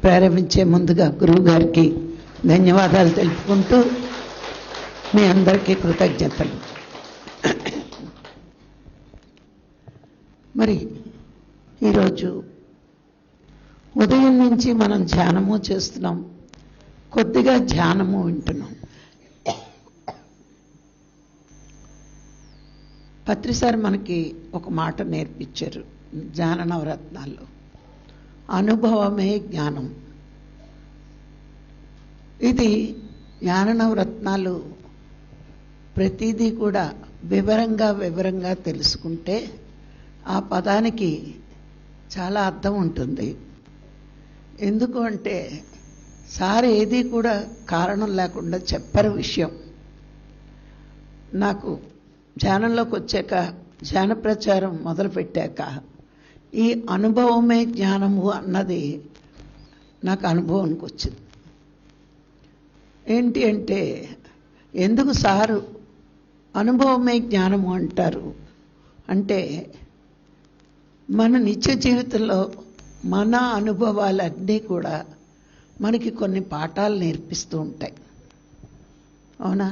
ప్రారంభించే ముందుగా గురువు గారికి ధన్యవాదాలు తెలుపుకుంటూ మీ అందరికీ కృతజ్ఞతలు. మరి ఈరోజు ఉదయం నుంచి మనం ధ్యానము చేస్తున్నాం, కొద్దిగా ధ్యానము వింటున్నాం. పత్రిసారి మనకి ఒక మాట నేర్పించారు జ్ఞాన నవరత్నాల్లో, అనుభవమే జ్ఞానం. ఇది జ్ఞాన నవరత్నాలు ప్రతిదీ కూడా వివరంగా తెలుసుకుంటే ఆ పదానికి చాలా అర్థం ఉంటుంది. ఎందుకు అంటే సార్ ఏది కూడా కారణం లేకుండా చెప్పరు విషయం. నాకు ధ్యానంలోకి వచ్చాక, ధ్యాన ప్రచారం మొదలుపెట్టాక ఈ అనుభవమే జ్ఞానము అన్నది నాకు అనుభవానికి వచ్చింది. ఏంటి అంటే, ఎందుకు సారు అనుభవమే జ్ఞానము అంటారు అంటే, మన నిత్య జీవితంలో మన అనుభవాలన్నీ కూడా మనకి కొన్ని పాఠాలు నేర్పిస్తూ ఉంటాయి. అవునా?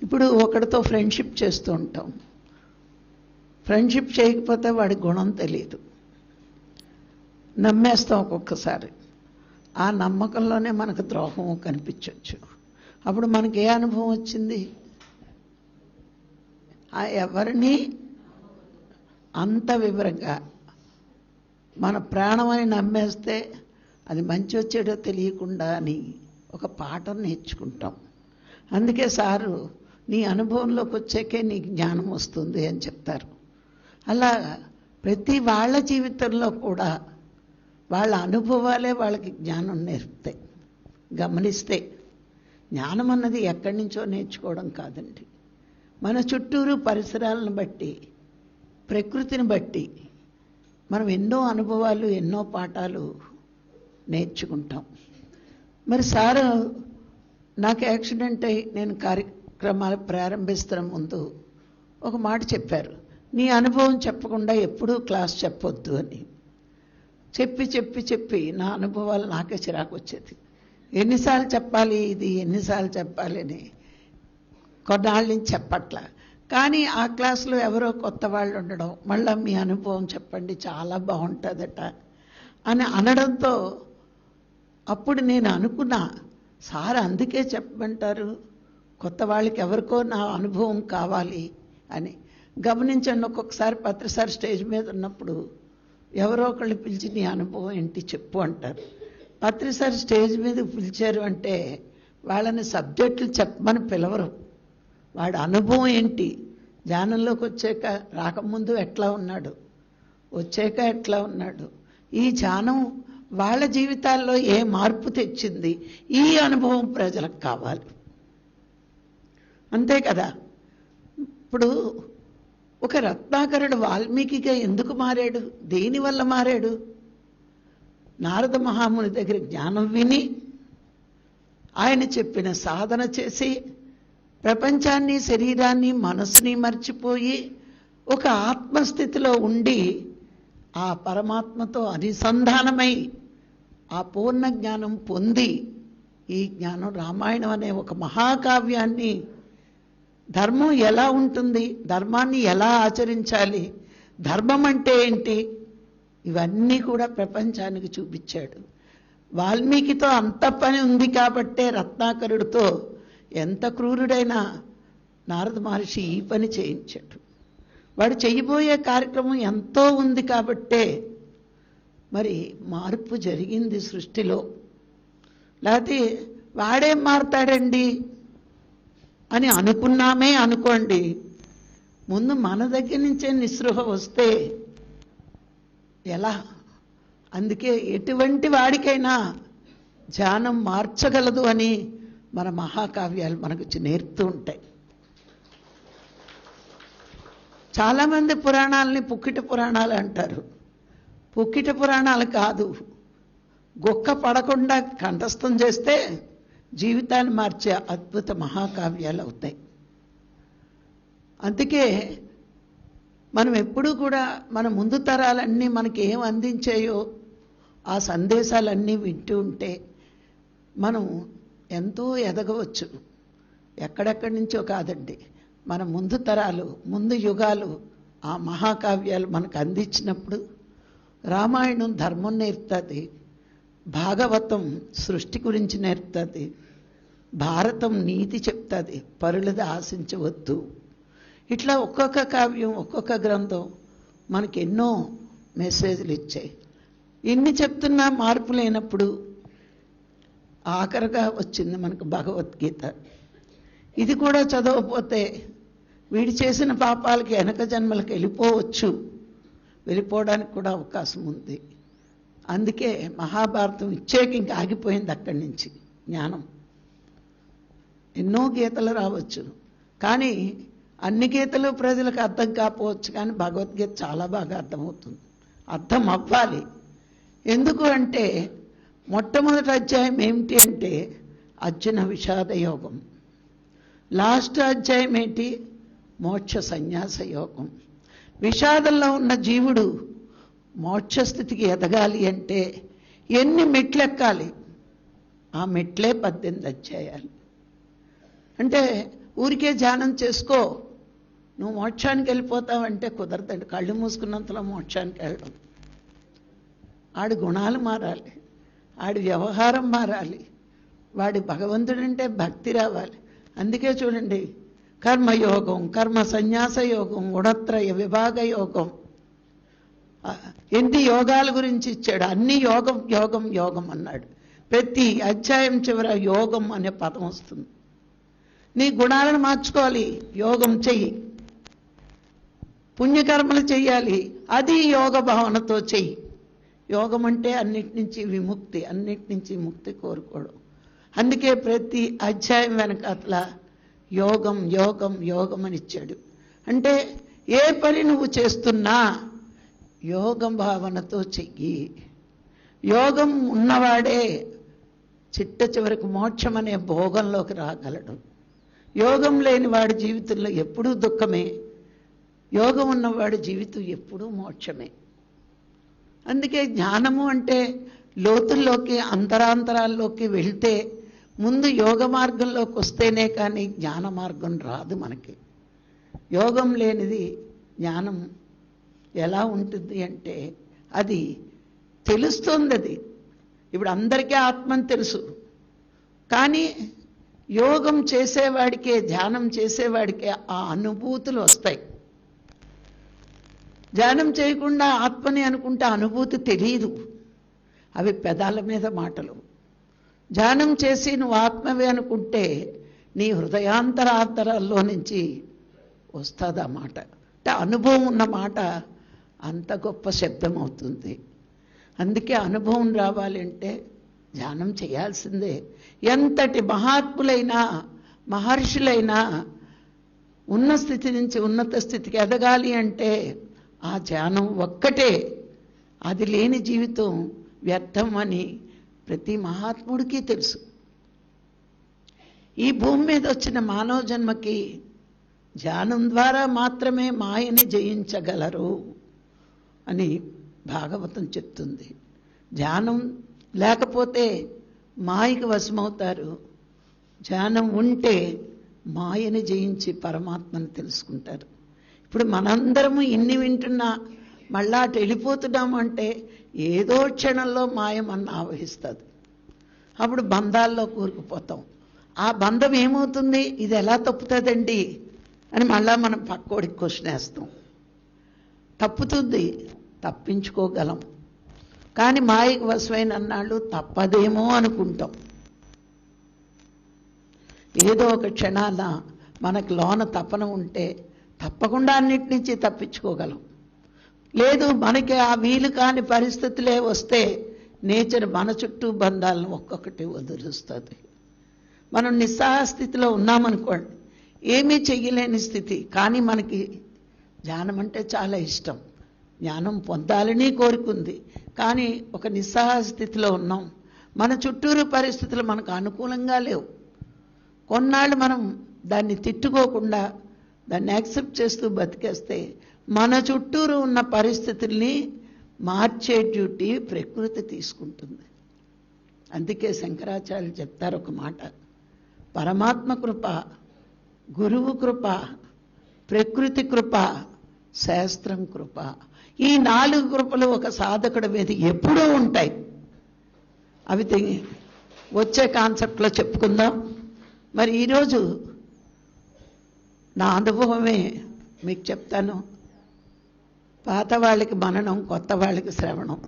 ఇప్పుడు ఒకరితో ఫ్రెండ్షిప్ చేస్తూ ఉంటాం. ఫ్రెండ్షిప్ చేయకపోతే వాడి గుణం తెలియదు, నమ్మేస్తాం ఒక్కొక్కసారి. ఆ నమ్మకంలోనే మనకు ద్రోహం కనిపించవచ్చు. అప్పుడు మనకి ఏ అనుభవం వచ్చింది? ఎవరిని అంత వివరంగా మన ప్రాణమని నమ్మేస్తే అది మంచి వచ్చేటో తెలియకుండా అని ఒక పాఠం నేర్చుకుంటాం. అందుకే సారు నీ అనుభవంలోకి వచ్చాకే నీకు జ్ఞానం వస్తుంది అని చెప్తారు. అలా ప్రతి వాళ్ళ జీవితంలో కూడా వాళ్ళ అనుభవాలే వాళ్ళకి జ్ఞానం నేర్పుతాయి. గమనిస్తే జ్ఞానం అన్నది ఎక్కడి నుంచో నేర్చుకోవడం కాదండి. మన చుట్టూరు పరిసరాలను బట్టి, ప్రకృతిని బట్టి మనం ఎన్నో అనుభవాలు, ఎన్నో పాఠాలు నేర్చుకుంటాం. మరి సారు నాకు యాక్సిడెంట్ అయ్యి నేను కార్యక్రమాలు ప్రారంభిస్తున్న ముందు ఒక మాట చెప్పారు, నీ అనుభవం చెప్పకుండా ఎప్పుడూ క్లాస్ చెప్పొద్దు అని. చెప్పి నా అనుభవాలు నాకే చిరాకు వచ్చేది. ఎన్నిసార్లు చెప్పాలి ఇది, ఎన్నిసార్లు చెప్పాలి అని కొన్నాళ్ళ నుంచి చెప్పట్లా. కానీ ఆ క్లాసులో ఎవరో కొత్త వాళ్ళు ఉండడం, మళ్ళీ మీ అనుభవం చెప్పండి చాలా బాగుంటుందట అని అనడంతో అప్పుడు నేను అనుకున్నా, సార్ అందుకే చెప్పమంటారు, కొత్త వాళ్ళకి ఎవరికో నా అనుభవం కావాలి అని. గమనించండి, ఒక్కొక్కసారి పత్రిసారి స్టేజ్ మీద ఉన్నప్పుడు ఎవరో ఒకళ్ళు పిలిచి నీ అనుభవం ఏంటి చెప్పు అంటారు. పత్రిసారి స్టేజ్ మీద పిలిచారు అంటే వాళ్ళని సబ్జెక్టులు చెప్పమని పిలవరు. వాడి అనుభవం ఏంటి, ధ్యానంలోకి వచ్చాక, రాకముందు ఎట్లా ఉన్నాడు, వచ్చాక ఎట్లా ఉన్నాడు, ఈ ధ్యానం వాళ్ళ జీవితాల్లో ఏ మార్పు తెచ్చింది, ఈ అనుభవం ప్రజలకు కావాలి. అంతే కదా. ఇప్పుడు ఒక రత్నాకరుడు వాల్మీకిగా ఎందుకు మారాడు, దేనివల్ల మారాడు? నారద మహాముని దగ్గర జ్ఞానం విని, ఆయన చెప్పిన సాధన చేసి, ప్రపంచాన్ని, శరీరాన్ని, మనసుని మర్చిపోయి ఒక ఆత్మస్థితిలో ఉండి ఆ పరమాత్మతో అనుసంధానమై ఆ పూర్ణ జ్ఞానం పొంది, ఈ జ్ఞానం రామాయణం అనే ఒక మహాకావ్యాన్ని, ధర్మం ఎలా ఉంటుంది, ధర్మాన్ని ఎలా ఆచరించాలి, ధర్మం అంటే ఏంటి, ఇవన్నీ కూడా ప్రపంచానికి చూపించాడు. వాల్మీకితో అంత పని ఉంది కాబట్టే రత్నాకరుడితో ఎంత క్రూరుడైనా నారద మహర్షి ఈ పని చేయించాడు. వాడు చెయ్యబోయే కార్యక్రమం ఎంతో ఉంది కాబట్టే మరి మార్పు జరిగింది సృష్టిలో. లేకపోతే వాడేం మారుతాడండి అని అనుకున్నామే అనుకోండి, ముందు మన దగ్గర నుంచే నిస్పృహ వస్తే ఎలా? అందుకే ఎటువంటి వాడికైనా ధ్యానం మార్చగలదు అని మన మహాకావ్యాలు మనకు నేర్పుతూ ఉంటాయి. చాలామంది పురాణాలని పుక్కిట పురాణాలు అంటారు. పుక్కిట పురాణాలు కాదు, గొక్క పడకుండా కంఠస్థం చేస్తే జీవితాన్ని మార్చే అద్భుత మహాకావ్యాలు అవుతాయి. అందుకే మనం ఎప్పుడూ కూడా మన ముందు తరాలన్నీ మనకి ఏం అందించాయో ఆ సందేశాలన్నీ వింటూ ఉంటే మనం ఎంతో ఎదగవచ్చు. ఎక్కడెక్కడి నుంచో కాదండి, మన ముందు తరాలు, ముందు యుగాలు ఆ మహాకావ్యాలు మనకు అందించినప్పుడు రామాయణం ధర్మం నేర్పుతుంది, భాగవతం సృష్టి గురించి నేర్పుతుంది, భారతం నీతి చెప్తుంది, పరులది ఆశించవద్దు. ఇట్లా ఒక్కొక్క కావ్యం, ఒక్కొక్క గ్రంథం మనకి ఎన్నో మెసేజ్లు ఇచ్చాయి. ఇన్ని చెప్తున్నా మార్పు లేనప్పుడు ఆఖరిగా వచ్చింది మనకు భగవద్గీత. ఇది కూడా చదవకపోతే వీడు చేసిన పాపాలకి వెనక జన్మలకు వెళ్ళిపోవడానికి కూడా అవకాశం ఉంది. అందుకే మహాభారతం ఇచ్చేకి ఇంక ఆగిపోయింది. అక్కడి నుంచి జ్ఞానం ఎన్నో గీతలు రావచ్చు, కానీ అన్ని గీతలు ప్రజలకు అర్థం కాకపోవచ్చు, కానీ భగవద్గీత చాలా బాగా అర్థమవుతుంది. అర్థం అవ్వాలి. ఎందుకు అంటే మొట్టమొదటి అధ్యాయం ఏమిటి అంటే అర్జున విషాద యోగం, లాస్ట్ అధ్యాయం ఏంటి మోక్ష సన్యాస యోగం. విషాదంలో ఉన్న జీవుడు మోక్షస్థితికి ఎదగాలి అంటే ఎన్ని మెట్లు ఎక్కాలి? ఆ మెట్లే 18 అధ్యాయాలు. అంటే ఊరికే ధ్యానం చేసుకో నువ్వు మోక్షానికి వెళ్ళిపోతావంటే కుదరదండి. కళ్ళు మూసుకున్నంతలో మోక్షానికి వెళ్ళడం. ఆడి గుణాలు మారాలి, ఆడి వ్యవహారం మారాలి, వాడి భగవంతుడంటే భక్తి రావాలి. అందుకే చూడండి, కర్మయోగం, కర్మ సన్యాస యోగం, గుణత్రయ విభాగ యోగం, ఎన్ని యోగాల గురించి ఇచ్చాడు. అన్ని యోగం యోగం యోగం అన్నాడు. ప్రతి అధ్యాయం చివర యోగం అనే పదం వస్తుంది. నీ గుణాలను మార్చుకోవాలి, యోగం చెయ్యి. పుణ్యకర్మలు చెయ్యాలి, అది యోగ భావనతో చెయ్యి. యోగం అంటే అన్నిటి నుంచి విముక్తి, అన్నిటి నుంచి ముక్తి కోరుకోవడం. అందుకే ప్రతి అధ్యాయం వెనకాతల యోగం యోగం యోగం అని ఇచ్చాడు. అంటే ఏ పని నువ్వు చేస్తున్నా యోగం భావనతో చెయ్యి. యోగం ఉన్నవాడే చిట్ట చివరికి మోక్షం అనే భోగంలోకి రాగలడు. యోగం లేని వాడి జీవితంలో ఎప్పుడూ దుఃఖమే, యోగం ఉన్నవాడి జీవితం ఎప్పుడూ మోక్షమే. అందుకే జ్ఞానము అంటే లోతుల్లోకి, అంతరాంతరాల్లోకి వెళ్తే, ముందు యోగ మార్గంలోకి వస్తేనే కానీ జ్ఞాన మార్గం రాదు మనకి. యోగం లేనిది జ్ఞానం ఎలా ఉంటుంది అంటే అది తెలుస్తుంది. అది ఇప్పుడు అందరికీ ఆత్మని తెలుసు, కానీ యోగం చేసేవాడికే, ధ్యానం చేసేవాడికే ఆ అనుభూతులు వస్తాయి. ధ్యానం చేయకుండా ఆత్మని అనుకుంటే అనుభూతి తెలియదు, అవి పెదాల మీద మాటలు. ధ్యానం చేసి నువ్వు ఆత్మవే అనుకుంటే నీ హృదయాంతరాంతరాల్లో నుంచి వస్తుంది ఆ మాట. అంటే అనుభవం ఉన్న మాట అంత గొప్ప శబ్దం అవుతుంది. అందుకే అనుభవం రావాలంటే ధ్యానం చేయాల్సిందే. ఎంతటి మహాత్ములైనా మహర్షులైనా ఉన్న స్థితి నుంచి ఉన్నత స్థితికి ఎదగాలి అంటే ఆ ధ్యానం ఒక్కటే. అది లేని జీవితం వ్యర్థం అని ప్రతి మహాత్ముడికి తెలుసు. ఈ భూమి మీద వచ్చిన మానవ జన్మకి ధ్యానం ద్వారా మాత్రమే మాయని జయించగలరు అని భాగవతం చెప్తుంది. ధ్యానం లేకపోతే మాయకి వశమవుతారు, ధ్యానం ఉంటే మాయని జయించి పరమాత్మని తెలుసుకుంటారు. ఇప్పుడు మనందరము ఇన్ని వింటున్నా మళ్ళా అటు వెళ్ళిపోతున్నాము అంటే ఏదో క్షణంలో మాయమన్న ఆవహిస్తుంది. అప్పుడు బంధాల్లో కూరుకుపోతాం. ఆ బంధం ఏమవుతుంది, ఇది ఎలా తప్పుతుందండి అని మళ్ళా మనం పక్కోడికి క్వశ్చన్ వేస్తాం. తప్పుతుంది, తప్పించుకోగలం, కానీ మాయకు వశమైన అన్నాళ్ళు తప్పదేమో అనుకుంటాం. ఏదో ఒక క్షణాన మనకు లోన తపన ఉంటే తప్పకుండా అన్నిటి నుంచి తప్పించుకోగలం. లేదు మనకి ఆ వీలు కాని పరిస్థితులే వస్తే నేచర్ మన చుట్టూ బంధాలను ఒక్కొక్కటి వదిలిస్తుంది. మనం నిస్సహాయ స్థితిలో ఉన్నామనుకోండి, ఏమీ చెయ్యలేని స్థితి, కానీ మనకి ధ్యానం అంటే చాలా ఇష్టం, జ్ఞానం పొందాలని కోరుకుంది, కానీ ఒక నిస్సహాయ స్థితిలో ఉన్నాం. మన చుట్టూరు పరిస్థితులు మనకు అనుకూలంగా లేవు. కొన్నాళ్ళు మనం దాన్ని తిట్టుకోకుండా దాన్ని యాక్సెప్ట్ చేస్తూ బతికేస్తే మన చుట్టూరు ఉన్న పరిస్థితుల్ని మార్చే డ్యూటీ ప్రకృతి తీసుకుంటుంది. అందుకే శంకరాచార్యులు చెప్తారు ఒక మాట, పరమాత్మ కృప, గురువు కృప, ప్రకృతి కృప, శాస్త్రం కృప. ఈ 4 కృపలు ఒక సాధకుడి మీద ఎప్పుడూ ఉంటాయి. అవి వచ్చే కాన్సెప్ట్లో చెప్పుకుందాం. మరి ఈరోజు నా అనుభవమే మీకు చెప్తాను. పాత వాళ్ళకి మననం, కొత్త వాళ్ళకి శ్రవణం.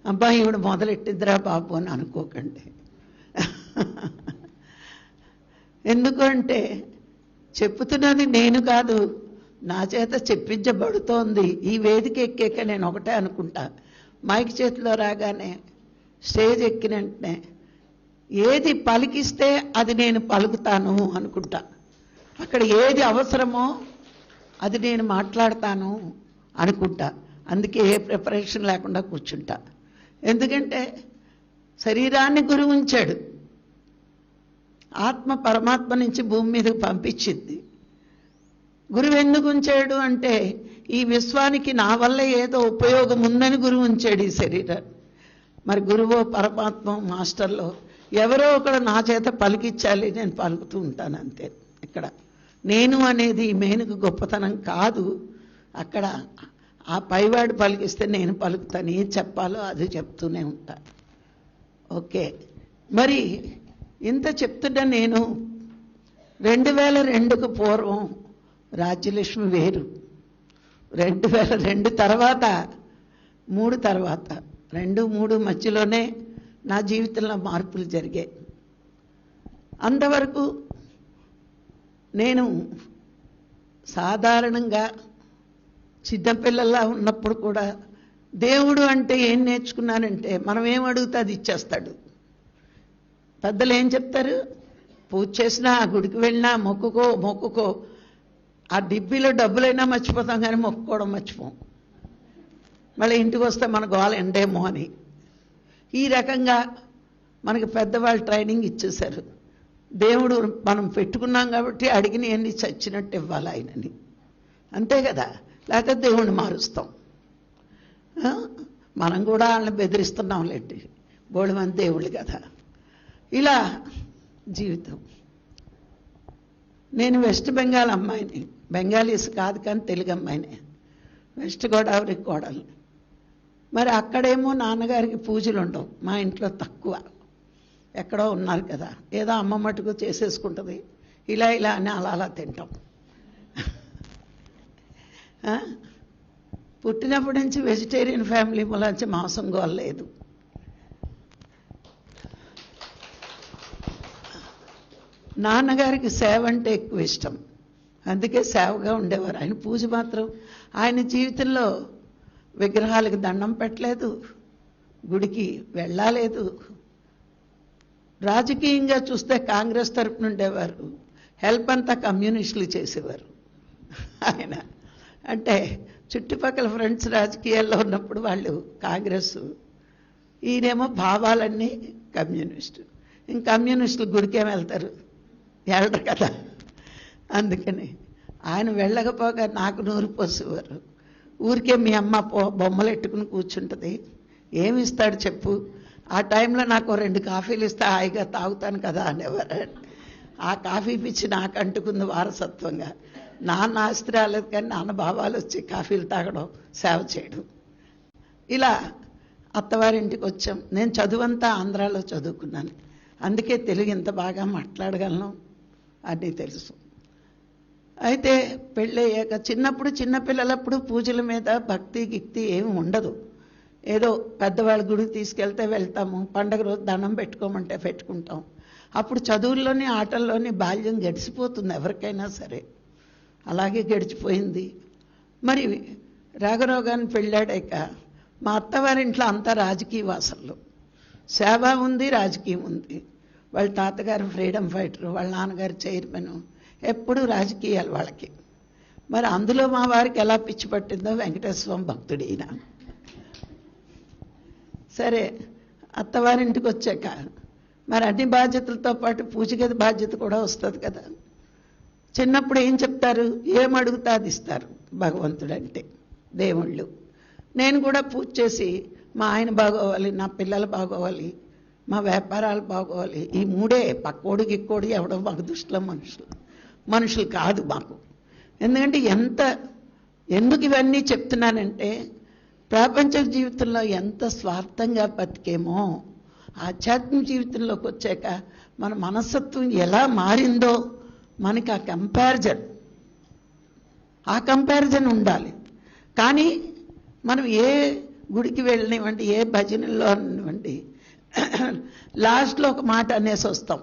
అబ్బాయి ఈవిడ మొదలెట్టిద్దిరా బాబు అని అనుకోకండి. ఎందుకంటే చెప్పుతున్నది నేను కాదు, నా చేత చెప్పించబడుతోంది. ఈ వేదిక ఎక్కాక నేను ఒకటే అనుకుంటా, మైక్ చేతిలో రాగానే, స్టేజ్ ఎక్కిన వెంటనే ఏది పలికిస్తే అది నేను పలుకుతాను అనుకుంటా. అక్కడ ఏది అవసరమో అది నేను మాట్లాడతాను అనుకుంటా. అందుకే ఏ ప్రిపరేషన్ లేకుండా కూర్చుంటా. ఎందుకంటే శరీరాన్ని గురువు ఉంచాడు, ఆత్మ పరమాత్మ నుంచి భూమి మీదకి పంపించింది. గురువు ఎందుకు ఉంచాడు అంటే ఈ విశ్వానికి నా వల్ల ఏదో ఉపయోగం ఉందని గురువు ఉంచాడు ఈ శరీరాన్ని. మరి గురువో పరమాత్మ మాస్టర్లో ఎవరో ఒకడు నా చేత పలికించాలి, నేను పలుకుతూ ఉంటాను అంతే. ఇక్కడ నేను అనేది మేనుకు గొప్పతనం కాదు. అక్కడ ఆ పైవాడు పలికిస్తే నేను పలుకుతాను, ఏం చెప్పాలో అది చెప్తూనే ఉంటా. ఓకే, మరి ఇంత చెప్తున్నా నేను 2002కు పూర్వం రాజ్యలక్ష్మి వేరు, 2002 తర్వాత 3 తర్వాత 2, 3 మధ్యలోనే నా జీవితంలో మార్పులు జరిగాయి. అంతవరకు నేను సాధారణంగా చిన్నపిల్లల్లా ఉన్నప్పుడు కూడా దేవుడు అంటే ఏం నేర్చుకున్నానంటే, మనం ఏం అడిగితే అది ఇచ్చేస్తాడు. పెద్దలు ఏం చెప్తారు, పూజ చేసినా, గుడికి వెళ్ళినా మొక్కుకో, ఆ డిబ్బీలో డబ్బులైనా మర్చిపోతాం కానీ మొక్కుకోవడం మర్చిపోం. మళ్ళీ ఇంటికి వస్తే మన గోల ఎండేమో అని. ఈ రకంగా మనకి పెద్దవాళ్ళు ట్రైనింగ్ ఇచ్చేశారు. దేవుడు మనం పెట్టుకున్నాం కాబట్టి అడిగిన అన్ని చచ్చినట్టు ఇవ్వాలి ఆయనని, అంతే కదా, లేకపోతే దేవుణ్ణి మారుస్తాం. మనం కూడా వాళ్ళని బెదిరిస్తున్నాం లేండి, బోళ్ళు మంది దేవుళ్ళు కదా. ఇలా జీవితం. నేను వెస్ట్ బెంగాల్ అమ్మాయిని, బెంగాలీస్ కాదు కానీ తెలుగు అమ్మాయిని, వెస్ట్ గోదావరి కోడలు. మరి అక్కడేమో నాన్నగారికి పూజలు ఉండవు, మా ఇంట్లో తక్కువ. ఎక్కడో ఉన్నారు కదా, ఏదో అమ్మ మటుకు చేసేసుకుంటుంది, ఇలా అని అలా తింటాం. పుట్టినప్పటి నుంచి వెజిటేరియన్ ఫ్యామిలీ నుంచి మాంసం గోల్లేదు. నాన్నగారికి సేవ అంటే ఎక్కువ ఇష్టం, అందుకే సేవగా ఉండేవారు. ఆయన పూజ మాత్రం, ఆయన జీవితంలో విగ్రహాలకు దండం పెట్టలేదు, గుడికి వెళ్ళలేదు. రాజకీయంగా చూస్తే కాంగ్రెస్ తరపున ఉండేవారు, హెల్ప్ అంతా కమ్యూనిస్టులు చేసేవారు. ఆయన అంటే చుట్టుపక్కల ఫ్రెండ్స్ రాజకీయాల్లో ఉన్నప్పుడు వాళ్ళు కాంగ్రెస్, ఈయనేమో భావాలన్నీ కమ్యూనిస్టు. ఇంక కమ్యూనిస్టులు గుడికేం వెళ్తారు, వెళ్ళరు కదా. అందుకని ఆయన వెళ్ళకపోగా నాకు నూరు పోసేవారు. ఊరికే మీ అమ్మ బొమ్మలు ఎట్టుకుని కూర్చుంటుంది, ఏమి ఇస్తాడు చెప్పు, ఆ టైంలో నాకు 2 కాఫీలు ఇస్తే హాయిగా తాగుతాను కదా అనేవారు. ఆ కాఫీ పిచ్చి నాకు అంటుకుంది వారసత్వంగా. నాన్న ఆస్తి రాలేదు కానీ నాన్న భావాలు వచ్చి కాఫీలు తాగడం, సేవ చేయడం. ఇలా అత్తవారింటికి వచ్చాం. నేను చదువంతా ఆంధ్రాలో చదువుకున్నాను, అందుకే తెలుగు ఇంత బాగా మాట్లాడగలను అన్నీ తెలుసు. అయితే పెళ్ళయ్యాక చిన్నప్పుడు చిన్నపిల్లలప్పుడు పూజల మీద భక్తి గిక్తి ఏమి ఉండదు. ఏదో పెద్దవాళ్ళ గుడికి తీసుకెళ్తే వెళ్తాము, పండగ రోజు దండం పెట్టుకోమంటే పెట్టుకుంటాం. అప్పుడు చదువుల్లోని ఆటల్లోని బాల్యం గడిచిపోతుంది ఎవరికైనా సరే, అలాగే గడిచిపోయింది. మరి రాఘరావు గారిని పెళ్ళాడాక మా అత్తవారింట్లో అంతా రాజకీయ వాసనలు, సేవ ఉంది, రాజకీయం ఉంది. వాళ్ళ తాతగారు ఫ్రీడమ్ ఫైటరు, వాళ్ళ నాన్నగారు చైర్మన్, ఎప్పుడూ రాజకీయాలు వాళ్ళకి. మరి అందులో మా వారికి ఎలా పిచ్చి పట్టిందో, వెంకటేశ్వర స్వామి భక్తుడు ఈయన. సరే అత్తవారింటికి వచ్చాక మరి అన్ని బాధ్యతలతో పాటు పూజ గది బాధ్యత కూడా వస్తుంది కదా. చిన్నప్పుడు ఏం చెప్తారు, ఏం అడుగుతా అది ఇస్తారు భగవంతుడు అంటే, దేవుళ్ళు. నేను కూడా పూజ చేసి మా ఆయన బాగోవాలి, నా పిల్లలు బాగోవాలి, మా వ్యాపారాలు బాగోవాలి, ఈ మూడే. పక్కోడు గిక్కోడు ఎవడో మాకు దృష్టిలో మనుషులు కాదు మాకు. ఎందుకంటే ఎందుకు ఇవన్నీ చెప్తున్నానంటే ప్రాపంచ జీవితంలో ఎంత స్వార్థంగా బతికేమో ఆధ్యాత్మిక జీవితంలోకి వచ్చాక మన మనస్తత్వం ఎలా మారిందో మనకి ఆ కంపారిజన్ ఉండాలి. కానీ మనం ఏ గుడికి వెళ్ళనివ్వండి, ఏ భజనలో అనివ్వండి, లాస్ట్లో ఒక మాట అనేసి వస్తాం,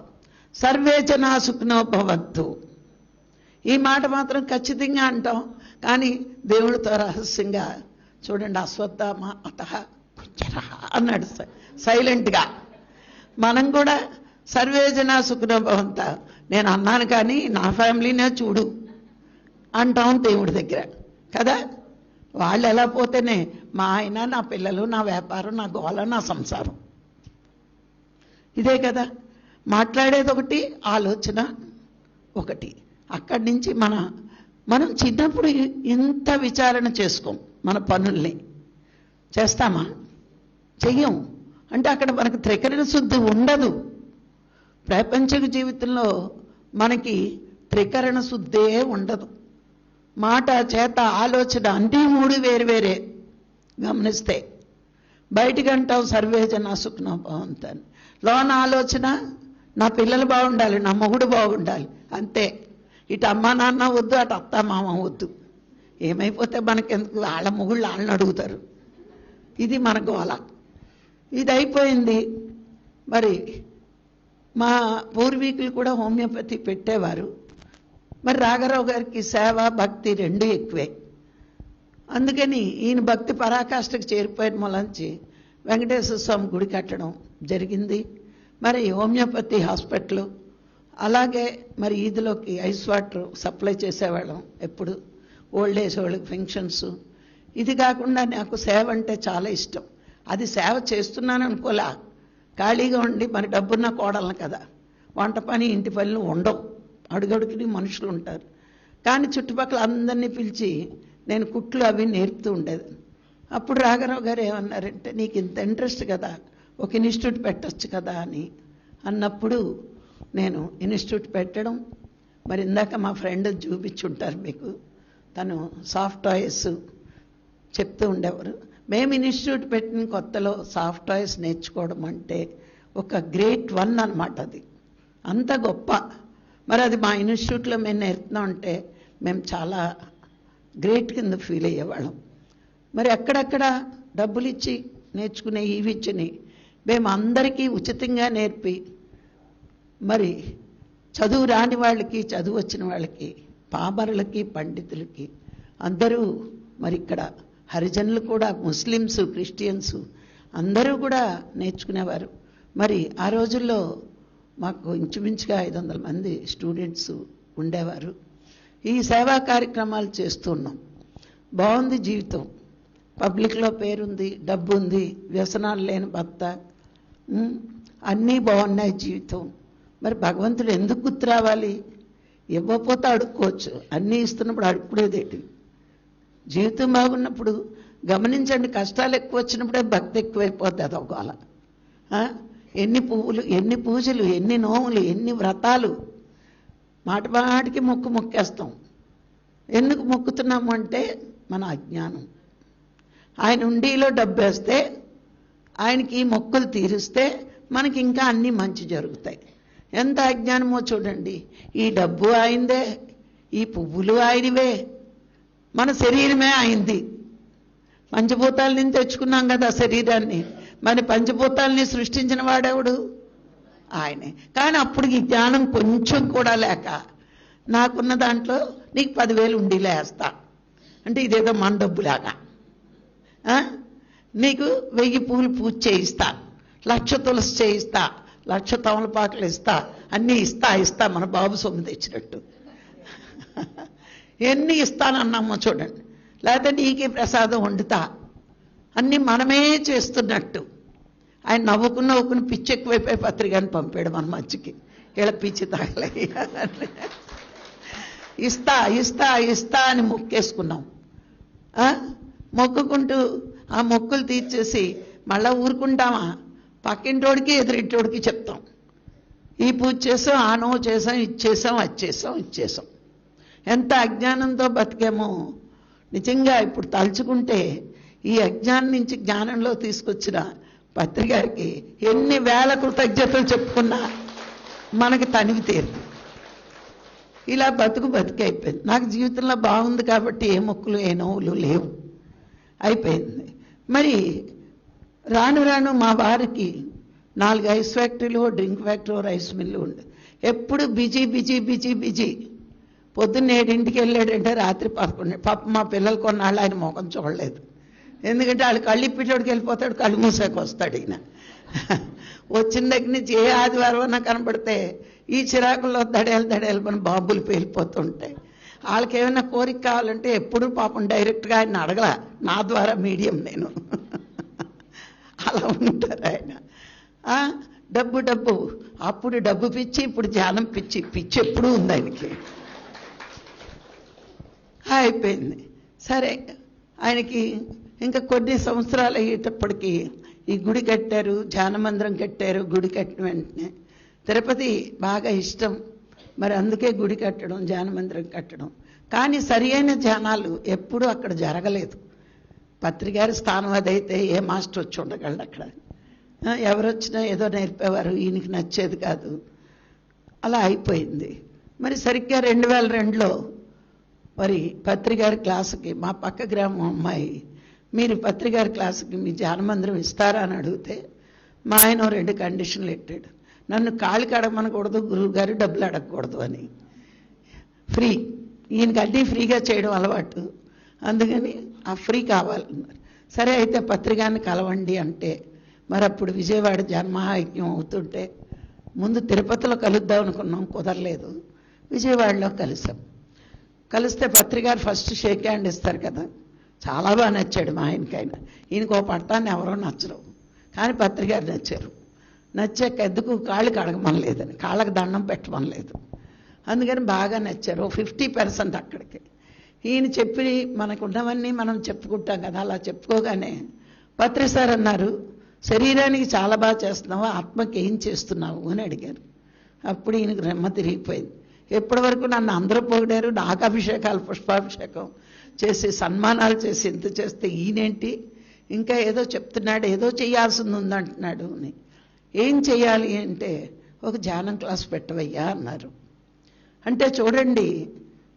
సర్వే జనా సుఖినో భవంతు. ఈ మాట మాత్రం ఖచ్చితంగా అంటాం. కానీ దేవుడితో రహస్యంగా చూడండి, అశ్వత్థామ అతః కుంజరః అన్నాడు సైలెంట్గా. మనం కూడా సర్వే జనా సుఖినో భవంత నేను అన్నాను కానీ నా ఫ్యామిలీనే చూడు అంటాం దేవుడి దగ్గర కదా. వాళ్ళు ఎలా పోతేనే మా ఆయన, నా పిల్లలు, నా వ్యాపారం, నా గోళ, నా సంసారం. ఇదే కదా మాట్లాడేది ఒకటి, ఆలోచన ఒకటి. అక్కడి నుంచి మనం చిన్నప్పుడు ఇంత విచారణ చేసుకోం. మన పనుల్ని చేస్తామా? చెయ్యం. అంటే అక్కడ మనకు త్రికరణ శుద్ధి ఉండదు. ప్రాపంచిక జీవితంలో మనకి త్రికరణ శుద్ధే ఉండదు. మాట, చేత, ఆలోచన అన్నీ మూడు వేరువేరే. గమనిస్తే బయటికి అంటావు సర్వే జనా సుఖినో భవంతు అని, లోన ఆలోచన నా పిల్లలు బాగుండాలి, నా మొగుడు బాగుండాలి, అంతే. ఇటు అమ్మా నాన్న వద్దు, అటు అత్త మామ వద్దు. ఏమైపోతే మనకెందుకు, వాళ్ళ మొగుళ్ళు వాళ్ళని అడుగుతారు. ఇది మన గోల. ఇది అయిపోయింది. మరి మా పూర్వీకులు కూడా హోమియోపతి పెట్టేవారు. మరి రాఘరావు గారికి సేవ, భక్తి రెండు ఎక్కువే. అందుకని ఈయన భక్తి పరాకాష్ఠకు చేరిపోయిన మూలంచి వెంకటేశ్వర స్వామి గుడి కట్టడం జరిగింది. మరి హోమియోపతి హాస్పిటల్, అలాగే మరి ఈదిలోకి ఐస్ వాటర్ సప్లై చేసేవాళ్ళం ఎప్పుడు, ఓల్డ్ ఏజ్ వాళ్ళకి ఫంక్షన్స్. ఇది కాకుండా నాకు సేవ అంటే చాలా ఇష్టం. అది సేవ చేస్తున్నాను అనుకోలే, ఖాళీగా ఉండి మరి డబ్బున్న కోడలను కదా, వంట పని ఇంటి పనులు ఉండవు, అడుగడుగుని మనుషులు ఉంటారు. కానీ చుట్టుపక్కల అందరినీ పిలిచి నేను కుట్లు అవి నేర్పుతూ ఉండేది. అప్పుడు రాఘరావు గారు ఏమన్నారంటే, నీకు ఇంత ఇంట్రెస్ట్ కదా, ఒక ఇన్స్టిట్యూట్ పెట్టచ్చు కదా అని అన్నప్పుడు నేను ఇన్స్టిట్యూట్ పెట్టడం. మరి ఇందాక మా ఫ్రెండ్ చూపించుంటారు మీకు, తను సాఫ్ట్ టాయ్స్ చెప్తూ ఉండేవారు. మేము ఇన్స్టిట్యూట్ పెట్టిన కొత్తలో సాఫ్ట్ టాయ్స్ నేర్చుకోవడం అంటే ఒక గ్రేట్ 1 అన్నమాట. అది అంత గొప్ప. మరి అది మా ఇన్స్టిట్యూట్లో మేము నేర్పుతున్నాం అంటే మేము చాలా గ్రేట్ కింద ఫీల్ అయ్యేవాళ్ళం. మరి ఎక్కడెక్కడ డబ్బులు ఇచ్చి నేర్చుకునే ఈ విద్యని మేము అందరికీ ఉచితంగా నేర్పి, మరి చదువు రాని వాళ్ళకి, చదువు వచ్చిన వాళ్ళకి, పామరులకి, పండితులకి అందరూ, మరి ఇక్కడ హరిజనులు కూడా, ముస్లిమ్స్, క్రిస్టియన్స్ అందరూ కూడా నేర్చుకునేవారు. మరి ఆ రోజుల్లో మాకు ఇంచుమించుగా 500 మంది స్టూడెంట్స్ ఉండేవారు. ఈ సేవా కార్యక్రమాలు చేస్తున్నాం. బాగుంది జీవితం. పబ్లిక్లో పేరుంది, డబ్బు ఉంది, వ్యసనాలు లేని భర్త, అన్నీ బాగున్నాయి జీవితం. మరి భగవంతుడు ఎందుకు గుర్తు రావాలి? ఇవ్వకపోతే అడుక్కోవచ్చు, అన్నీ ఇస్తున్నప్పుడు అడుక్కునేదేంటి? జీవితం బాగున్నప్పుడు గమనించండి, కష్టాలు ఎక్కువ వచ్చినప్పుడే భక్తి ఎక్కువైపోద్ది. అదొకల. ఎన్ని పువ్వులు, ఎన్ని పూజలు, ఎన్ని నోములు, ఎన్ని వ్రతాలు, మాట మాటికి మొక్కేస్తాం. ఎందుకు మొక్కుతున్నాము అంటే మన అజ్ఞానం. ఆయన ఉండిలో డబ్బేస్తే, ఆయనకి ఈ మొక్కులు తీరిస్తే మనకి ఇంకా అన్నీ మంచి జరుగుతాయి. ఎంత అజ్ఞానమో చూడండి. ఈ డబ్బు ఆయనదే, ఈ పువ్వులు ఆయనవే, మన శరీరమే అయింది. పంచభూతాల నుంచి తెచ్చుకున్నాం కదా శరీరాన్ని. మరి పంచభూతాలని సృష్టించిన వాడెవడు? ఆయనే. కానీ అప్పుడు ఈ జ్ఞానం కొంచెం కూడా లేక, నాకున్న దాంట్లో నీకు 10,000 ఉండీలో వేస్తా అంటే ఇదేదో మన డబ్బులాగా, నీకు 1000 పూలు పూజ చేయిస్తా, 1,00,000 తులసి చేయిస్తా, 1,00,000 తమలపాకులు ఇస్తా, అన్నీ ఇస్తా మన బాబు సొమ్ము తెచ్చినట్టు. ఎన్ని ఇస్తానన్నామో చూడండి. లేకపోతే నీకే ప్రసాదం వండుతా, అన్నీ మనమే చేస్తున్నట్టు. ఆయన నవ్వుకుని పిచ్చి ఎక్కువైపోయి పత్రికని పంపాడు మన మధ్యకి. ఇలా పిచ్చి తాగలే, ఇస్తా అని మొక్కేసుకున్నాం. మొక్కుకుంటూ ఆ మొక్కులు తీర్చేసి మళ్ళీ ఊరుకుంటామా? పక్కింటోడికి ఎదురింటోడికి చెప్తాం, ఈ పూజ చేసాం, ఆ నో చేసాం, ఇచ్చేసాం, ఇచ్చేసాం. ఎంత అజ్ఞానంతో బతికేమో నిజంగా. ఇప్పుడు తలుచుకుంటే ఈ అజ్ఞానం నుంచి జ్ఞానంలో తీసుకొచ్చిన పత్రి గారికి ఎన్ని వేల కృతజ్ఞతలు చెప్పుకున్నా మనకి తనివి తీరు. ఇలా బతికైపోయింది. నాకు జీవితంలో బాగుంది కాబట్టి ఏ మొక్కులు ఏ నోవులు లేవు, అయిపోయింది. మరి రాను మా వారికి 4 ఐస్ ఫ్యాక్టరీలు, డ్రింక్ ఫ్యాక్టరీ, రైస్ మిల్లు ఉండే. ఎప్పుడు బిజీ. పొద్దున్న 7ంటికి వెళ్ళాడంటే రాత్రి 11. పాప మా పిల్లలు కొన్నాళ్ళు ఆయన ముఖం చూడలేదు. ఎందుకంటే వాళ్ళు కళ్ళు ఇప్పిటోడికి వెళ్ళిపోతాడు, కళ్ళు మూసాకి వస్తాడు ఈయన. వచ్చిన దగ్గర నుంచి ఏ ఆదివారం కనబడితే ఈ చిరాకుల్లో దడేలు మన బాబులు పేలిపోతుంటాయి. వాళ్ళకి ఏమైనా కోరిక కావాలంటే ఎప్పుడు పాపం డైరెక్ట్గా ఆయన అడగల, నా ద్వారా మీడియం నేను. అలా ఉంటారు ఆయన. డబ్బు అప్పుడు డబ్బు పిచ్చి, ఇప్పుడు ధ్యానం పిచ్చి ఎప్పుడూ ఉంది ఆయనకి. అయిపోయింది. సరే, ఆయనకి ఇంకా కొన్ని సంవత్సరాలు అయ్యేటప్పటికీ ఈ గుడి కట్టారు, ధ్యాన మందిరం కట్టారు. గుడి కట్టిన వెంటనే తిరుపతి బాగా ఇష్టం, మరి అందుకే గుడి కట్టడం, ధ్యాన మందిరం కట్టడం. కానీ సరి అయిన ధ్యానాలు ఎప్పుడూ అక్కడ జరగలేదు. పత్రికారి స్థానం అదైతే ఏ మాస్టర్ వచ్చి ఉండగలడు అక్కడ. ఎవరు వచ్చినా ఏదో నేర్పేవారు, ఈయనకి నచ్చేది కాదు. అలా అయిపోయింది. మరి సరిగ్గా 2002లో మరి పత్రికారి క్లాసుకి మా పక్క గ్రామం అమ్మాయి, మీరు పత్రికారి క్లాసుకి మీ ధ్యాన మందిరం ఇస్తారా అని అడిగితే మా ఆయన 2 కండిషన్లు పెట్టాడు. నన్ను కాళ్ళు కడగమనకూడదు, గురువు గారు డబ్బులు అడగకూడదు అని. ఫ్రీ, ఈయనకి అన్నీ ఫ్రీగా చేయడం అలవాటు, అందుకని ఆ ఫ్రీ కావాలన్నారు. సరే అయితే పత్రికాన్ని కలవండి అంటే, మరి అప్పుడు విజయవాడ జన్మహాయజ్ఞం అవుతుంటే ముందు తిరుపతిలో కలుద్దాం అనుకున్నాం, కుదరలేదు. విజయవాడలో కలిస్తే పత్రికారు ఫస్ట్ షేక్ హ్యాండ్ ఇస్తారు కదా. చాలా బాగా నచ్చాడు మా ఆయనకైనా. ఈయనకు పట్టాన్ని ఎవరో నచ్చరు, కానీ పత్రికారు నచ్చారు. నచ్చాక ఎందుకు కాళ్ళు కడగమనలేదని, కాళ్ళకు దండం పెట్టమనలేదు. అందుకని బాగా నచ్చారు. 50% అక్కడికి. ఈయన చెప్పి మనకున్నవన్నీ మనం చెప్పుకుంటాం కదా, అలా చెప్పుకోగానే పత్రి సార్ అన్నారు, శరీరానికి చాలా బాగా చేస్తున్నావు, ఆత్మకి ఏం చేస్తున్నావు అని అడిగారు. అప్పుడు ఈయనకు రెమ్మ తిరిగిపోయింది. ఎప్పటి వరకు నన్ను అందరూ పొగిడారు, నాకు అభిషేకాలు, పుష్పాభిషేకం చేసి సన్మానాలు చేసి ఇంత చేస్తే ఈయనేంటి ఇంకా ఏదో చెప్తున్నాడు, ఏదో చేయాల్సింది ఉందంటున్నాడు అని. ఏం చేయాలి అంటే, ఒక ధ్యానం క్లాస్ పెట్టవయ్యా అన్నారు. అంటే చూడండి,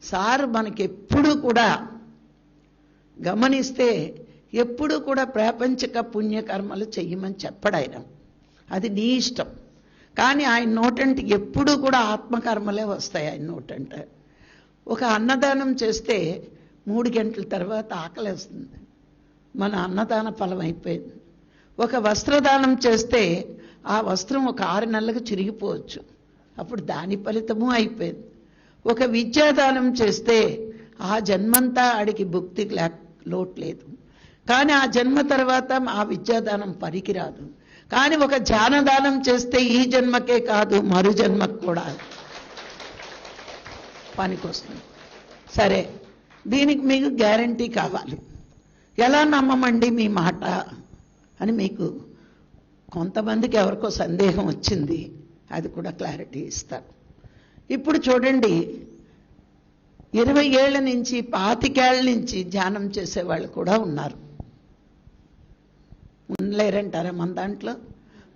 సారు మనకి ఎప్పుడు కూడా గమనిస్తే ఎప్పుడు కూడా ప్రాపంచిక పుణ్యకర్మలు చెయ్యమని చెప్పడు ఆయన, అది నీ ఇష్టం. కానీ ఆయన నోటంటే ఎప్పుడూ కూడా ఆత్మకర్మలే వస్తాయి ఆయన నోటంట. ఒక అన్నదానం చేస్తే 3 గంటల తర్వాత ఆకలేస్తుంది, మన అన్నదాన ఫలం అయిపోయింది. ఒక వస్త్రదానం చేస్తే ఆ వస్త్రం ఒక 6 నెలలకు చిరిగిపోవచ్చు, అప్పుడు దాని ఫలితము అయిపోయింది. ఒక విద్యాదానం చేస్తే ఆ జన్మంతా ఆడికి భుక్తికి లోటు లేదు, కానీ ఆ జన్మ తర్వాత ఆ విద్యాదానం పనికిరాదు. కానీ ఒక ధ్యానదానం చేస్తే ఈ జన్మకే కాదు మరు జన్మకు కూడా పనికొస్తుంది. సరే, దీనికి మీకు గ్యారంటీ కావాలి. ఎలా నమ్మమండి మీ మాట అని మీకు కొంతమందికి ఎవరికో సందేహం వచ్చింది, అది కూడా క్లారిటీ ఇస్తారు. ఇప్పుడు చూడండి, 20 ఏళ్ల నుంచి 25 ఏళ్ల నుంచి ధ్యానం చేసేవాళ్ళు కూడా ఉన్నారు. ఉండలేరంటారా మన దాంట్లో?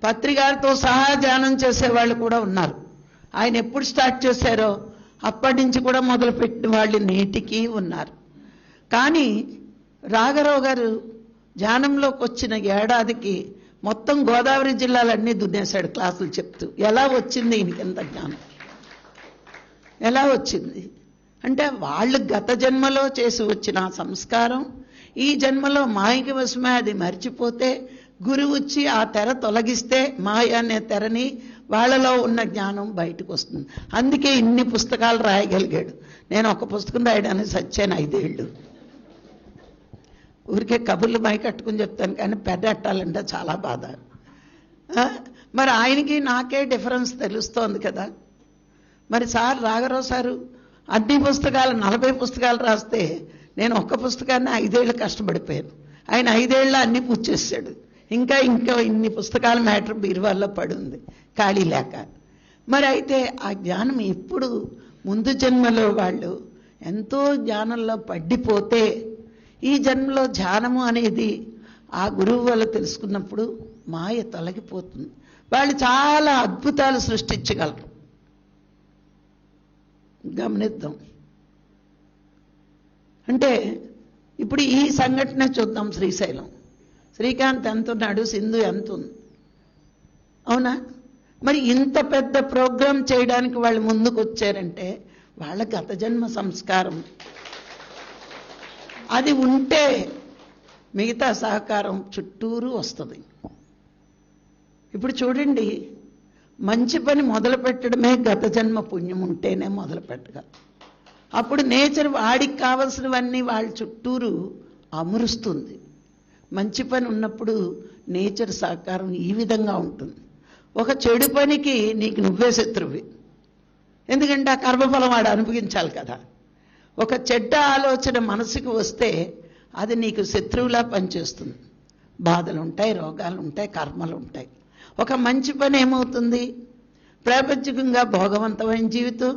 పత్రికారితో సహా ధ్యానం చేసేవాళ్ళు కూడా ఉన్నారు. ఆయన ఎప్పుడు స్టార్ట్ చేశారో అప్పటి నుంచి కూడా మొదలుపెట్టిన వాళ్ళు నేటికి ఉన్నారు. కానీ రాఘరావు గారు ధ్యానంలోకి వచ్చిన ఏడాదికి మొత్తం గోదావరి జిల్లాలన్నీ దున్నేశాడు క్లాసులు చెప్తూ. ఎలా వచ్చింది ఈయనకింత జ్ఞానం? ఎలా వచ్చింది అంటే, వాళ్ళు గత జన్మలో చేసి వచ్చిన సంస్కారం ఈ జన్మలో మాయకి వశమే అది మర్చిపోతే గురువు వచ్చి ఆ తెర తొలగిస్తే మాయ అనే తెరని వాళ్ళలో ఉన్న జ్ఞానం బయటకు వస్తుంది. అందుకే ఇన్ని పుస్తకాలు రాయగలిగాడు. నేను ఒక పుస్తకం రాయడానికి సచ్చాను 5 ఏళ్ళు. ఊరికే కబుర్లు మై కట్టుకుని చెప్తాను, కానీ పెద్దట్టాలంటే చాలా బాధ. మరి ఆయనకి నాకే డిఫరెన్స్ తెలుస్తోంది కదా. మరి సార్ రాఘరావు సారు అన్ని పుస్తకాలు 40 పుస్తకాలు రాస్తే నేను ఒక్క పుస్తకాన్ని 5 ఏళ్ళు కష్టపడిపోయాను. ఆయన 5 ఏళ్ళ అన్ని పూర్తి చేశాడు. ఇంకా ఇన్ని పుస్తకాల మ్యాటర్ బీరువాల్లో పడుంది ఖాళీ లేక. మరి అయితే ఆ జ్ఞానం ఎప్పుడు ముందు జన్మలో వాళ్ళు ఎంతో జ్ఞానంలో పడ్డిపోతే ఈ జన్మలో ధ్యానము అనేది ఆ గురువు వల్ల తెలుసుకున్నప్పుడు మాయ తొలగిపోతుంది. వాళ్ళు చాలా అద్భుతాలు సృష్టించగలరు. గమనిద్దాం. అంటే ఇప్పుడు ఈ సంఘటన చూద్దాం. శ్రీశైలం శ్రీకాంత్ ఎంత ఉన్నాడు, సింధు ఎంత ఉంది, అవునా? మరి ఇంత పెద్ద ప్రోగ్రాం చేయడానికి వాళ్ళు ముందుకు వచ్చారంటే వాళ్ళ గత జన్మ సంస్కారం అది ఉంటే మిగతా సహకారం చుట్టూరు వస్తుంది. ఇప్పుడు చూడండి, మంచి పని మొదలు పెట్టడమే గత జన్మ పుణ్యం ఉంటేనే మొదలు పెట్టగలరు. అప్పుడు నేచర్ వాడికి కావలసినవన్నీ వాళ్ళ చుట్టూరు అమరుస్తుంది. మంచి పని ఉన్నప్పుడు నేచర్ సహకారం ఈ విధంగా ఉంటుంది. ఒక చెడు పనికి నీకు నువ్వే శత్రువి, ఎందుకంటే ఆ కర్మఫలం వాడు అనుభవించాలి కదా. ఒక చెడ్డ ఆలోచన మనసుకు వస్తే అది నీకు శత్రువులా పనిచేస్తుంది. బాధలు ఉంటాయి, రోగాలు ఉంటాయి, కర్మలు ఉంటాయి. ఒక మంచి పని ఏమవుతుంది? ప్రాపంచికంగా భోగవంతమైన జీవితం,